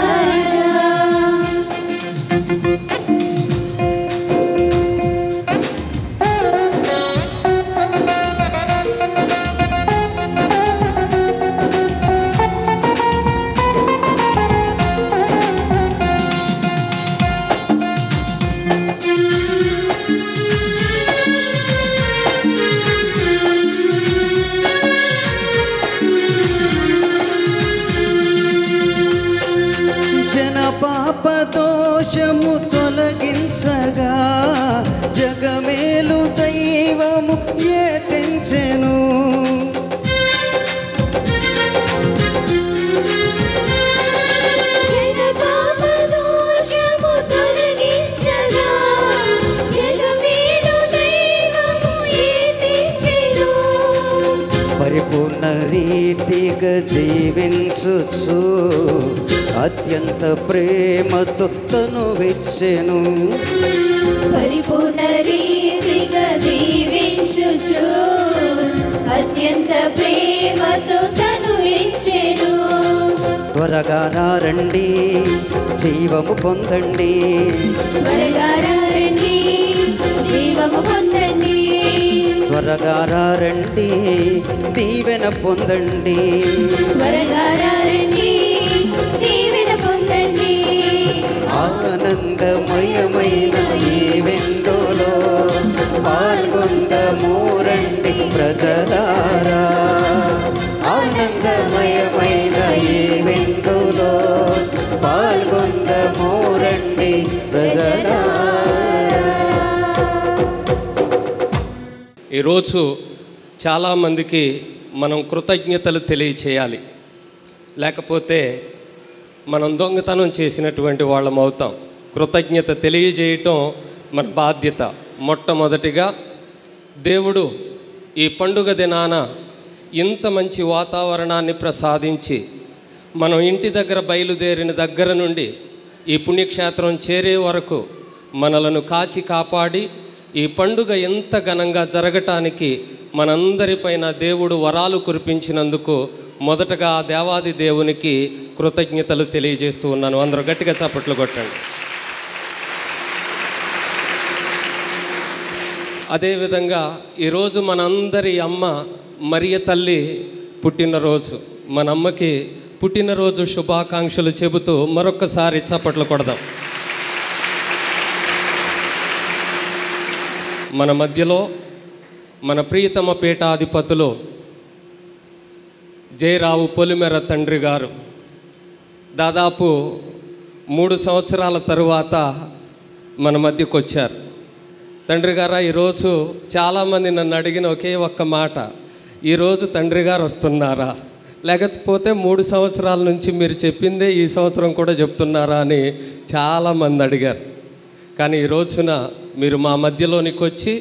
పాపదోషము తొలగించగా జగమేలు దైవము ఏతించెను. పరిపూర్ణ రీతిగా దీవించుచు అత్యంత ప్రేమతో తను విచ్చెను. పరిపూర్ణ రీతిగా దీవించుచు అత్యంత ప్రేమతో తను విచ్చెను. త్వరగా రండి జీవము పొందండి, త్వరగా రండి జీవము పొందండి, త్వరగా రండి దీవెన పొందండి, త్వరగా రండి దీవెన పొందండి. ఆనందమయమైన ఈ విందులో పాల్గొందము రండి ప్రజలారా, ఆనందమయమైన ఈ విందులో పాల్గొందము రండి ప్రజలారా. ఈరోజు చాలామందికి మనం కృతజ్ఞతలు తెలియచేయాలి, లేకపోతే మనం దొంగతనం చేసినటువంటి వాళ్ళం అవుతాం. కృతజ్ఞత తెలియజేయటం మన బాధ్యత. మొట్టమొదటిగా దేవుడు ఈ పండుగ దినాన ఇంత మంచి వాతావరణాన్ని ప్రసాదించి మనం ఇంటి దగ్గర బయలుదేరిన దగ్గర నుండి ఈ పుణ్యక్షేత్రం చేరే వరకు మనలను కాచి కాపాడి ఈ పండుగ ఎంత ఘనంగా జరగటానికి మనందరిపైన దేవుడు వరాలు కురిపించినందుకు మొదటగా ఆ దేవాది దేవునికి కృతజ్ఞతలు తెలియజేస్తూ ఉన్నాను. అందరూ గట్టిగా చప్పట్లు కొట్టండి. అదేవిధంగా ఈరోజు మనందరి అమ్మ మరియ తల్లి పుట్టినరోజు. మన అమ్మకి పుట్టినరోజు శుభాకాంక్షలు చెబుతూ మరొక్కసారి చప్పట్లు కొడదాం. మన మధ్యలో మన ప్రియతమ పీఠాధిపతులు జయరావు పొలిమెర తండ్రి గారు దాదాపు 3 సంవత్సరాల తరువాత మన మధ్యకు వచ్చారు. తండ్రి గారా, ఈరోజు చాలామంది నన్ను అడిగిన ఒకే ఒక్క మాట, ఈరోజు తండ్రి గారు వస్తున్నారా, లేకపోతే 3 సంవత్సరాల నుంచి మీరు చెప్పిందే ఈ సంవత్సరం కూడా చెప్తున్నారా అని చాలామంది అడిగారు. కానీ ఈ రోజున మీరు మా మధ్యలోనికి వచ్చి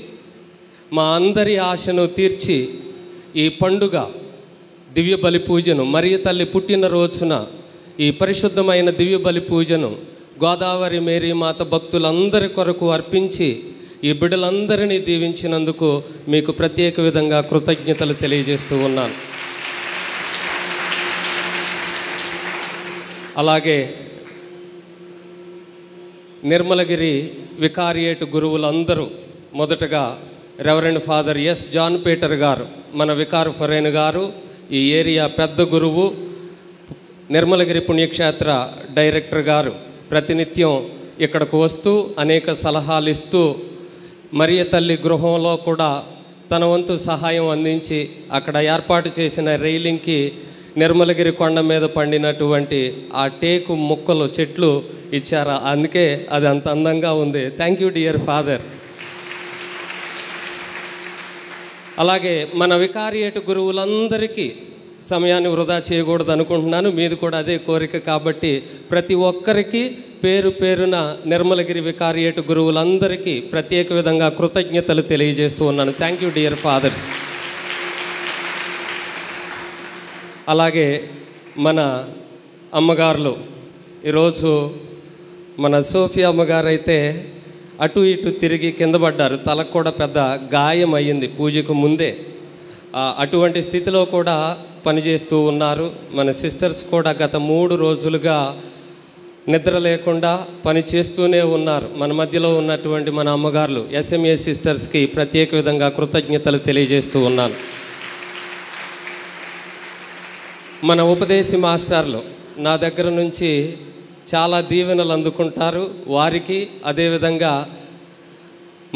మా అందరి ఆశను తీర్చి ఈ పండుగ దివ్య బలి పూజను, మరియ తల్లి పుట్టినరోజున ఈ పరిశుద్ధమైన దివ్య బలి పూజను గోదావరి మేరీ మాత భక్తులందరి కొరకు అర్పించి ఈ బిడ్డలందరినీ దీవించినందుకు మీకు ప్రత్యేక విధంగా కృతజ్ఞతలు తెలియజేస్తూ ఉన్నాను. అలాగే నిర్మలగిరి వికారియేట్ గురువులందరూ, మొదటగా reverend father S John Peter garu, మన వికారు ఫొరేన్ గారు, ఈ ఏరియా పెద్ద గురువు, నిర్మలగిరి పుణ్యక్షేత్ర డైరెక్టర్ గారు ప్రతినిత్యం ఇక్కడకు వస్తూ అనేక సలహాలు ఇస్తూ మరియ తల్లి గృహంలో కూడా తన వంతు సహాయం అందించి అక్కడ ఏర్పాటు చేసిన రైలింగ్కి నిర్మలగిరి కొండ మీద పండినటువంటి ఆ టేకు మొక్కలు చెట్లు ఇచ్చారు. అందుకే అది అంత అందంగా ఉంది. Thank you dear father. అలాగే మన వికారియేట్ గురువులందరికీ సమయాన్ని వృధా చేయకూడదు అనుకుంటున్నాను. మీది కూడా అదే కోరిక కాబట్టి ప్రతి ఒక్కరికి పేరు పేరున నిర్మలగిరి వికారియేట్ గురువులందరికీ ప్రత్యేక విధంగా కృతజ్ఞతలు తెలియజేస్తూ ఉన్నాను. Thank you dear fathers. అలాగే మన అమ్మగారులు, ఈరోజు మన సోఫియా అమ్మగారు అయితే అటు ఇటు తిరిగి కింద పడ్డారు. తలకు కూడా పెద్ద గాయం అయ్యింది పూజకు ముందే. అటువంటి స్థితిలో కూడా పనిచేస్తూ ఉన్నారు. మన సిస్టర్స్ కూడా గత 3 రోజులుగా నిద్ర లేకుండా పని చేస్తూనే ఉన్నారు. మన మధ్యలో ఉన్నటువంటి మన అమ్మగారులు ఎస్ఎంఏ సిస్టర్స్కి ప్రత్యేక విధంగా కృతజ్ఞతలు తెలియజేస్తూ ఉన్నాను. మన ఉపదేశి మాస్టర్లు నా దగ్గర నుంచి చాలా దీవెనలు అందుకుంటారు. వారికి, అదేవిధంగా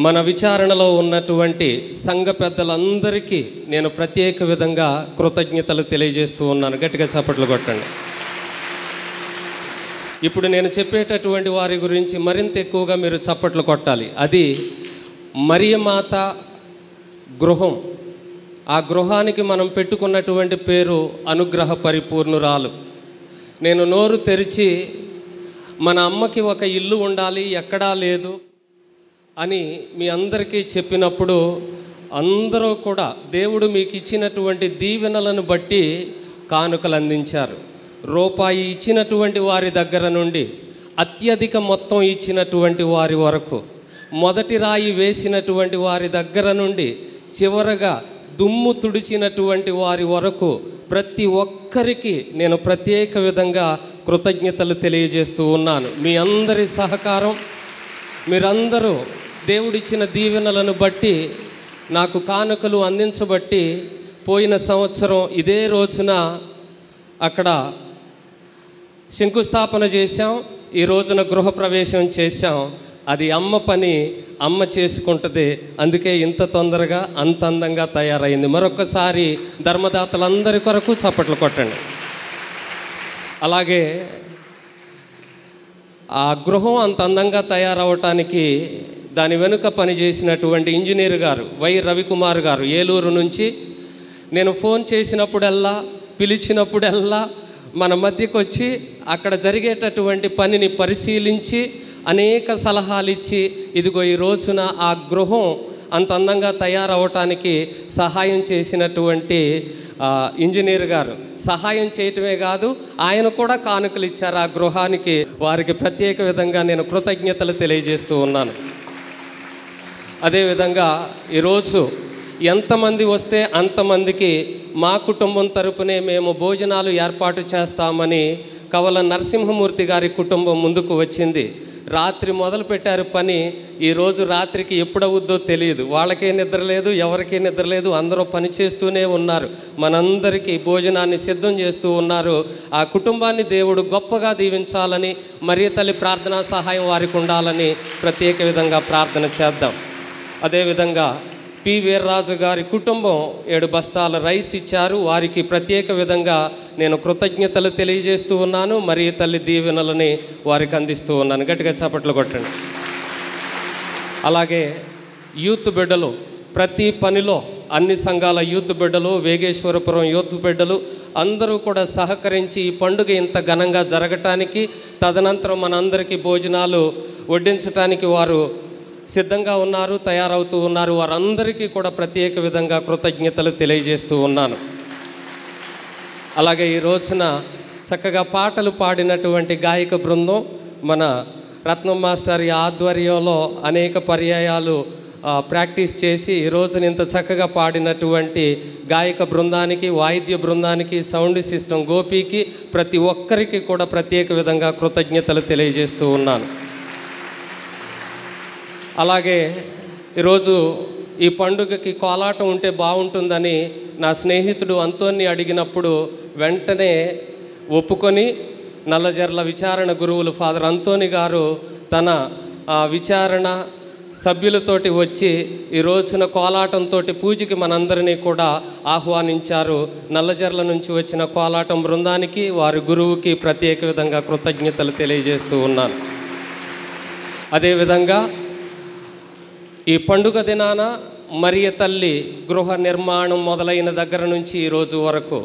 మన విచారణలో ఉన్నటువంటి సంఘ పెద్దలందరికీ నేను ప్రత్యేక విధంగా కృతజ్ఞతలు తెలియజేస్తూ ఉన్నాను. గట్టిగా చప్పట్లు కొట్టండి. ఇప్పుడు నేను చెప్పేటటువంటి వారి గురించి మరింత ఎక్కువగా మీరు చప్పట్లు కొట్టాలి. అది మరియమాత గృహం. ఆ గృహానికి మనం పెట్టుకున్నటువంటి పేరు అనుగ్రహ పరిపూర్ణురాలు. నేను నోరు తెరిచి మన అమ్మకి ఒక ఇల్లు ఉండాలి, ఎక్కడా లేదు అని మీ అందరికీ చెప్పినప్పుడు అందరూ కూడా దేవుడు మీకు ఇచ్చినటువంటి దీవెనలను బట్టి కానుకలు అందించారు. రూపాయి ఇచ్చినటువంటి వారి దగ్గర నుండి అత్యధిక మొత్తం ఇచ్చినటువంటి వారి వరకు, మొదటి రాయి వేసినటువంటి వారి దగ్గర నుండి చివరగా దుమ్ము తుడిచినటువంటి వారి వరకు ప్రతి ఒక్కరికి నేను ప్రత్యేక విధంగా కృతజ్ఞతలు తెలియజేస్తూ ఉన్నాను. మీ అందరి సహకారం, మీరందరూ దేవుడిచ్చిన దీవెనలను బట్టి నాకు కానుకలు అందించబట్టి పోయిన సంవత్సరం ఇదే రోజున అక్కడ శంకుస్థాపన చేశాం, ఈ రోజున గృహప్రవేశం చేశాం. అది అమ్మ పని, అమ్మ చేసుకుంటుంది. అందుకే ఇంత తొందరగా అంత అందంగా తయారైంది. మరొకసారి ధర్మదాతలందరి కొరకు చప్పట్లు కొట్టండి. అలాగే ఆ గృహం అంత అందంగా తయారవటానికి దాని వెనుక పనిచేసినటువంటి ఇంజనీర్ గారు వై రవికుమార్ గారు ఏలూరు నుంచి నేను ఫోన్ చేసినప్పుడల్లా, పిలిచినప్పుడల్లా మన మధ్యకు వచ్చి అక్కడ జరిగేటటువంటి పనిని పరిశీలించి అనేక సలహాలు ఇచ్చి ఇదిగో ఈ రోజున ఆ గృహం అంత అందంగా తయారవటానికి సహాయం చేసినటువంటి ఇంజనీర్ గారు సహాయం చేయటమే కాదు, ఆయన కూడా కానుకలు ఇచ్చారు ఆ గృహానికి. వారికి ప్రత్యేక విధంగా నేను కృతజ్ఞతలు తెలియజేస్తూ ఉన్నాను. అదేవిధంగా ఈరోజు ఎంతమంది వస్తే అంతమందికి మా కుటుంబం తరపునే మేము భోజనాలు ఏర్పాటు చేస్తామని కవల నరసింహమూర్తి గారి కుటుంబం ముందుకు వచ్చింది. రాత్రి మొదలు పెట్టారు పని, ఈరోజు రాత్రికి ఎప్పుడవుద్దో తెలియదు. వాళ్ళకే నిద్ర లేదు, ఎవరికీ నిద్ర లేదు, అందరూ పని చేస్తూనే ఉన్నారు. మనందరికీ భోజనాన్ని సిద్ధం చేస్తూ ఉన్నారు. ఆ కుటుంబాన్ని దేవుడు గొప్పగా దీవించాలని, మరియ తల్లి ప్రార్థనా సహాయం వారికి ఉండాలని ప్రత్యేక విధంగా ప్రార్థన చేద్దాం. అదేవిధంగా పి వీర్రాజు గారి కుటుంబం 7 బస్తాల రైస్ ఇచ్చారు. వారికి ప్రత్యేక విధంగా నేను కృతజ్ఞతలు తెలియజేస్తూ ఉన్నాను. మరియ తల్లి దీవెనలని వారికి అందిస్తూ ఉన్నాను. గట్టిగా చప్పట్లు కొట్టండి. అలాగే యూత్ బిడ్డలు, ప్రతి పనిలో అన్ని సంఘాల యూత్ బిడ్డలు, వేగేశ్వరపురం యూత్ బిడ్డలు అందరూ కూడా సహకరించి ఈ పండుగ ఇంత ఘనంగా జరగటానికి, తదనంతరం మనందరికీ భోజనాలు వడ్డించడానికి వారు సిద్ధంగా ఉన్నారు, తయారవుతూ ఉన్నారు. వారందరికీ కూడా ప్రత్యేక విధంగా కృతజ్ఞతలు తెలియజేస్తూ ఉన్నాను. అలాగే ఈ రోజున చక్కగా పాటలు పాడినటువంటి గాయక బృందం మన రత్నం మాస్టర్ ఆధ్వర్యంలో అనేక పర్యాయాలు ప్రాక్టీస్ చేసి ఈ రోజున ఇంత చక్కగా పాడినటువంటి గాయక బృందానికి, వాయిద్య బృందానికి, సౌండ్ సిస్టమ్ గోపికి, ప్రతి ఒక్కరికి కూడా ప్రత్యేక విధంగా కృతజ్ఞతలు తెలియజేస్తూ ఉన్నాను. అలాగే ఈరోజు ఈ పండుగకి కోలాటం ఉంటే బాగుంటుందని నా స్నేహితుడు అంతోని అడిగినప్పుడు వెంటనే ఒప్పుకొని నల్లజర్ల విచారణ గురువులు ఫాదర్ అంతోని గారు తన విచారణ సభ్యులతోటి వచ్చి ఈ రోజున కోలాటంతో పూజకి మనందరినీ కూడా ఆహ్వానించారు. నల్లజర్ల నుంచి వచ్చిన కోలాటం బృందానికి, వారి గురువుకి ప్రత్యేక విధంగా కృతజ్ఞతలు తెలియజేస్తూ ఉన్నాను. అదేవిధంగా ఈ పండుగ దినాన మరియ తల్లి గృహ నిర్మాణం మొదలైన దగ్గర నుంచి ఈరోజు వరకు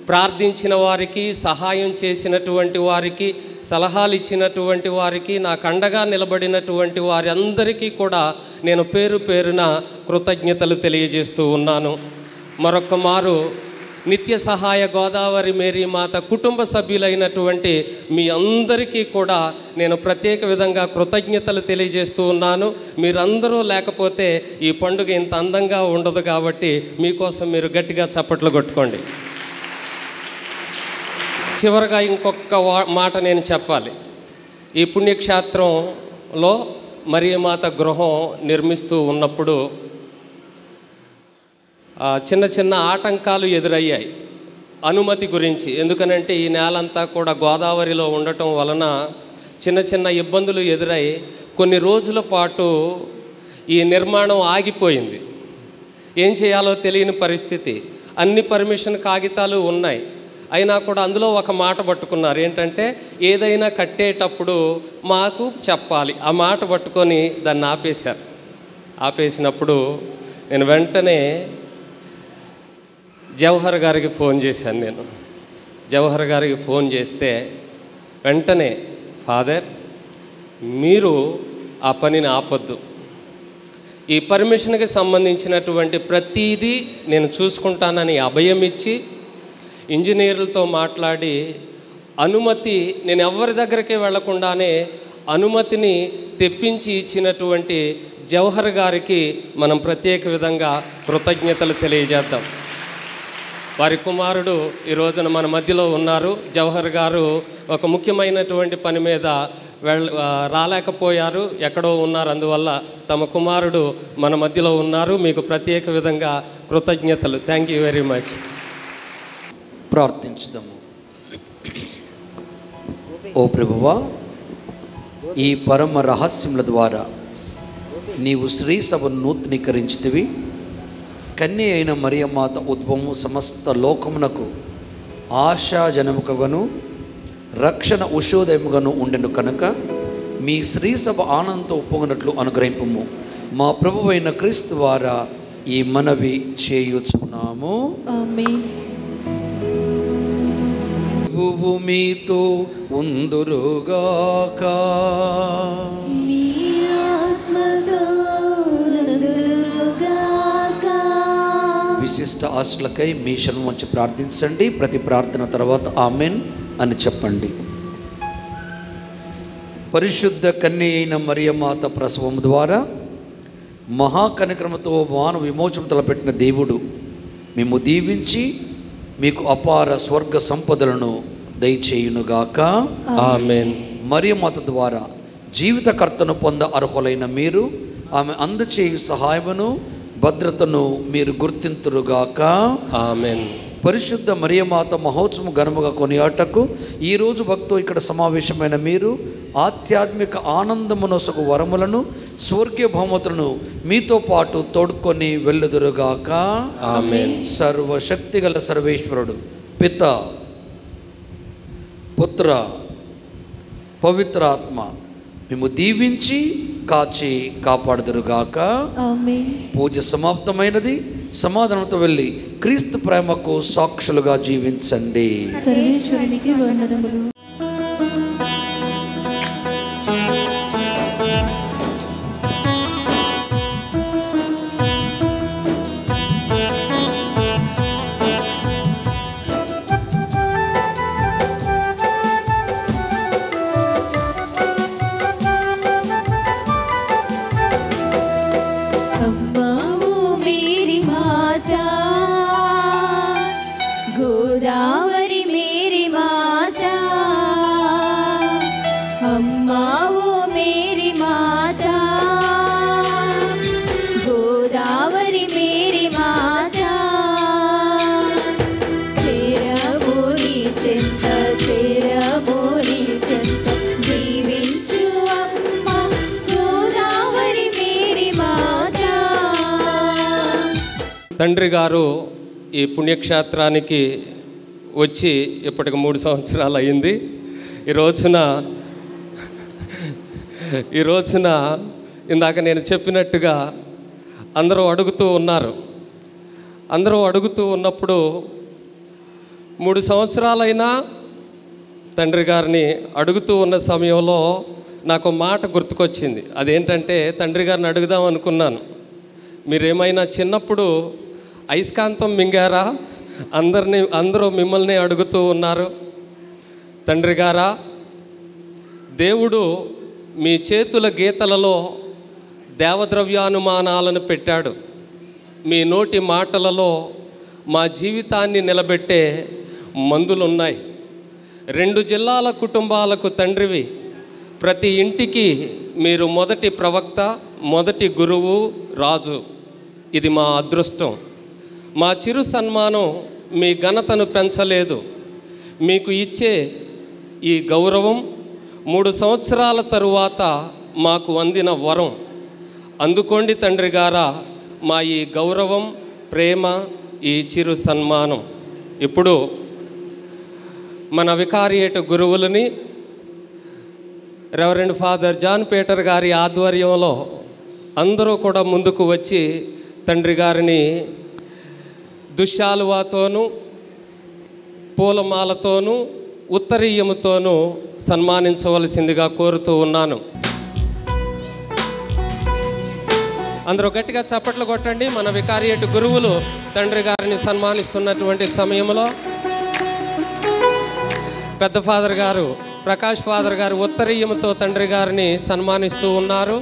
ప్రార్థించిన వారికి, సహాయం చేసినటువంటి వారికి, సలహాలు ఇచ్చినటువంటి వారికి, నాకు అండగా నిలబడినటువంటి వారి అందరికీ కూడా నేను పేరు పేరున కృతజ్ఞతలు తెలియజేస్తూ ఉన్నాను. మరొక మారు నిత్య సహాయ గోదావరి మేరీ మాత కుటుంబ సభ్యులైనటువంటి మీ అందరికీ కూడా నేను ప్రత్యేక విధంగా కృతజ్ఞతలు తెలియజేస్తూ ఉన్నాను. మీరందరూ లేకపోతే ఈ పండుగ ఇంత అందంగా ఉండదు కాబట్టి మీకోసం మీరు గట్టిగా చప్పట్లు కొట్టుకోండి. చివరగా ఇంకొక మాట నేను చెప్పాలి. ఈ పుణ్యక్షేత్రంలో మరియమాత గృహం నిర్మిస్తూ ఉన్నప్పుడు చిన్న చిన్న ఆటంకాలు ఎదురయ్యాయి అనుమతి గురించి. ఎందుకనంటే ఈ నేలంతా కూడా గోదావరిలో ఉండటం వలన చిన్న చిన్న ఇబ్బందులు ఎదురై కొన్ని రోజుల పాటు ఈ నిర్మాణం ఆగిపోయింది. ఏం చేయాలో తెలియని పరిస్థితి. అన్ని పర్మిషన్ కాగితాలు ఉన్నాయి, అయినా కూడా అందులో ఒక మాట పట్టుకున్నారు. ఏంటంటే ఏదైనా కట్టేటప్పుడు మాకు చెప్పాలి. ఆ మాట పట్టుకొని దాన్ని ఆపేశారు. ఆపేసినప్పుడు నేను వెంటనే జవహర్ గారికి ఫోన్ చేశాను. నేను జవహర్ గారికి ఫోన్ చేస్తే వెంటనే ఫాదర్ మీరు ఆ పనిని ఆపొద్దు, ఈ పర్మిషన్కి సంబంధించినటువంటి ప్రతీదీ నేను చూసుకుంటానని అభయం ఇచ్చి ఇంజనీర్లతో మాట్లాడి అనుమతి నేను ఎవరి దగ్గరికి వెళ్లకుండానే అనుమతిని తెప్పించి ఇచ్చినటువంటి జవహర్ గారికి మనం ప్రత్యేక విధంగా కృతజ్ఞతలు తెలియజేద్దాం. వారి కుమారుడు ఈ రోజున మన మధ్యలో ఉన్నారు. జవహర్ గారు ఒక ముఖ్యమైనటువంటి పని మీద రాలేకపోయారు, ఎక్కడో ఉన్నారు. అందువల్ల తమ కుమారుడు మన మధ్యలో ఉన్నారు. మీకు ప్రత్యేక విధంగా కృతజ్ఞతలు. Thank you very much. ప్రార్థించుదాము. ఓ ప్రభువా, ఈ పరమ రహస్యముల ద్వారా నీవు శ్రీ సభను నూతనీకరించితివి. కన్య అయిన మరియమాత ఉద్భవము సమస్త లోకమునకు ఆశాజనముకగాను రక్షణ ఉషోదయముగాను ఉండెను కనుక మీ శ్రీ సభ ఆనందంతో ఉప్పొంగినట్లు అనుగ్రహింపము. మా ప్రభువైన క్రీస్తు ద్వారా ఈ మనవి చేయుచున్నాము. ఆమేన్. ప్రభువు మీతో ఉందురుగాక. మీ ఆత్మతో ఉందురుగాక. విశిష్ట ఆశలకై మీ శరణు వంచి ప్రార్థించండి. ప్రతి ప్రార్థన తర్వాత ఆమెన్ అని చెప్పండి. పరిశుద్ధ కన్య అయిన మరియమాత ప్రసవం ద్వారా మహాకనికరముతో మానవ విమోచన తలపెట్టిన దేవుడు మేము దీవించి మీకు అపార స్వర్గ సంపదలను దయచేయునుగాక. ఆమేన్. మరియమాత ద్వారా జీవితకర్తను పొంద అర్హులైన మీరు ఆమె అందచేయు సహాయమును భద్రతను మీరు గుర్తింతురుగాక. ఆమేన్. పరిశుద్ధ మరియమాత మహోత్సవం ఘనముగా కొనియాటకు ఈరోజు భక్తులు ఇక్కడ సమావేశమైన మీరు ఆధ్యాత్మిక ఆనందమునొసగు వరములను స్వర్గీయ బహుమతులను మీతో పాటు తోడుకొని వెళ్ళుదురుగాక. ఆమేన్. సర్వశక్తిగల సర్వేశ్వరుడు పిత, పుత్ర, పవిత్రాత్మ మేము దీవించి కాచి కాపాడుదురుగాక. ఆమేన్. పూజ సమాప్తమైనది. సమాధానంతో వెళ్ళి క్రీస్తు ప్రేమకు సాక్షులుగా జీవించండి. సర్వేశ్వరునికి వందనములు. గోదావరి మేరీ మాతా, అమ్మా ఓ మేరీ మాతా, గోదావరి మేరీ మాతా, చేరమోని చెంత చేరమోని చెంత దీవించు అమ్మా గోదావరి మేరీ మాతా. తండ్రి గారు ఈ పుణ్యక్షేత్రానికి వచ్చి ఇప్పటికి 3 సంవత్సరాలు అయింది. ఈ రోజున ఇందాక నేను చెప్పినట్టుగా అందరూ అడుగుతూ ఉన్నారు. అందరూ అడుగుతూ ఉన్నప్పుడు 3 సంవత్సరాలైనా తండ్రి గారిని అడుగుతూ ఉన్న సమయంలో నాకు మాట గుర్తుకొచ్చింది. అదేంటంటే తండ్రి గారిని అడుగుదాం అనుకున్నాను, మీరేమైనా చిన్నప్పుడు అయస్కాంతం మింగారా? అందరూ మిమ్మల్ని అడుగుతూ ఉన్నారు. తండ్రి గారా, దేవుడు మీ చేతుల గీతలలో దేవద్రవ్యానుమానాలను పెట్టాడు. మీ నోటి మాటలలో మా జీవితాన్ని నిలబెట్టే మందులున్నాయి. 2 జిల్లాల కుటుంబాలకు తండ్రివి. ప్రతి ఇంటికి మీరు మొదటి ప్రవక్త, మొదటి గురువు, రాజు. ఇది మా అదృష్టం. మా చిరు సన్మానం మీ ఘనతను పెంచలేదు. మీకు ఇచ్చే ఈ గౌరవం 3 సంవత్సరాల తరువాత మాకు అందిన వరం. అందుకోండి తండ్రి గారా మా ఈ గౌరవం, ప్రేమ, ఈ చిరు సన్మానం. ఇప్పుడు మన వికారియేట్ గురువులని రెవరెండ్ ఫాదర్ జాన్ పీటర్ గారి ఆధ్వర్యంలో అందరూ కూడా ముందుకు వచ్చి తండ్రి గారిని దుశ్శాలువాతోనూ పూలమాలతోనూ ఉత్తరీయముతోనూ సన్మానించవలసిందిగా కోరుతూ ఉన్నాను. అందరూ గట్టిగా చప్పట్లు కొట్టండి. మన వికారియేట్ గురువులు తండ్రి గారిని సన్మానిస్తున్నటువంటి సమయంలో పెద్ద ఫాదర్ గారు, ప్రకాష్ ఫాదర్ గారు ఉత్తరీయముతో తండ్రి గారిని సన్మానిస్తూ ఉన్నారు.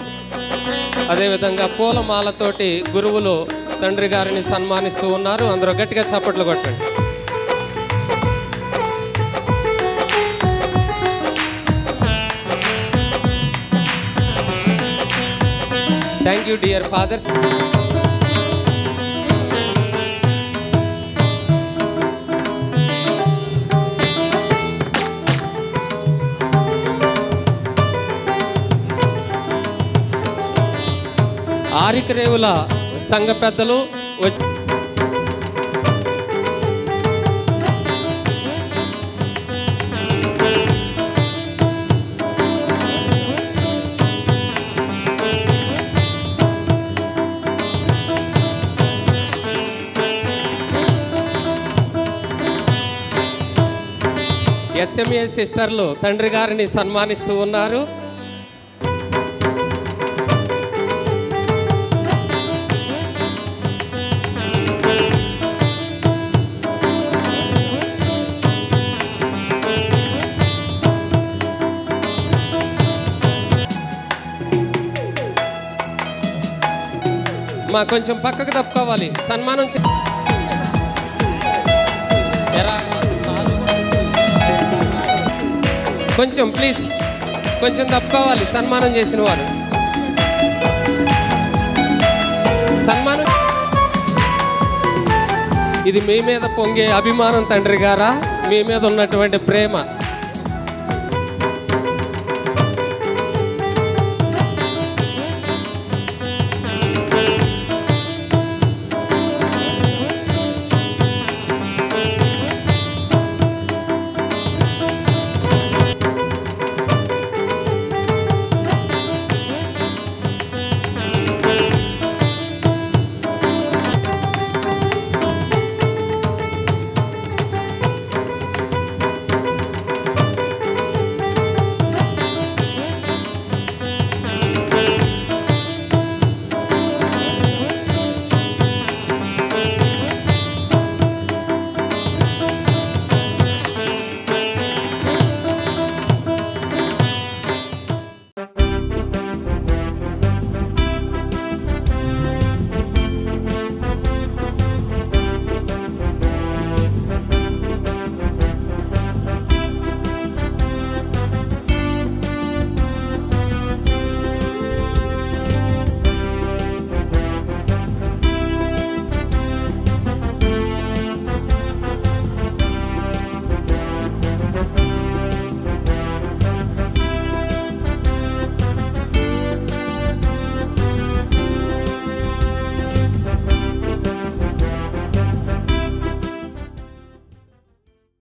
అదేవిధంగా పూలమాలతోటి గురువులు తండ్రి గారిని సన్మానిస్తూ ఉన్నారు. అందరూ గట్టిగా చప్పట్లు కొట్టండి. Thank you dear fathers. ఆరికరేవుల సంఘ పెద్దలు వచ్చి SMA సిస్టర్లు తండ్రి గారిని సన్మానిస్తూ ఉన్నారు. మా కొంచెం పక్కకు తప్పుకోవాలి. సన్మానం కొంచెం ప్లీజ్ కొంచెం తప్పుకోవాలి. సన్మానం చేసిన వారు సన్మానం. ఇది మీ మీద పొంగే అభిమానం తండ్రి గారా, మీ మీద ఉన్నటువంటి ప్రేమ.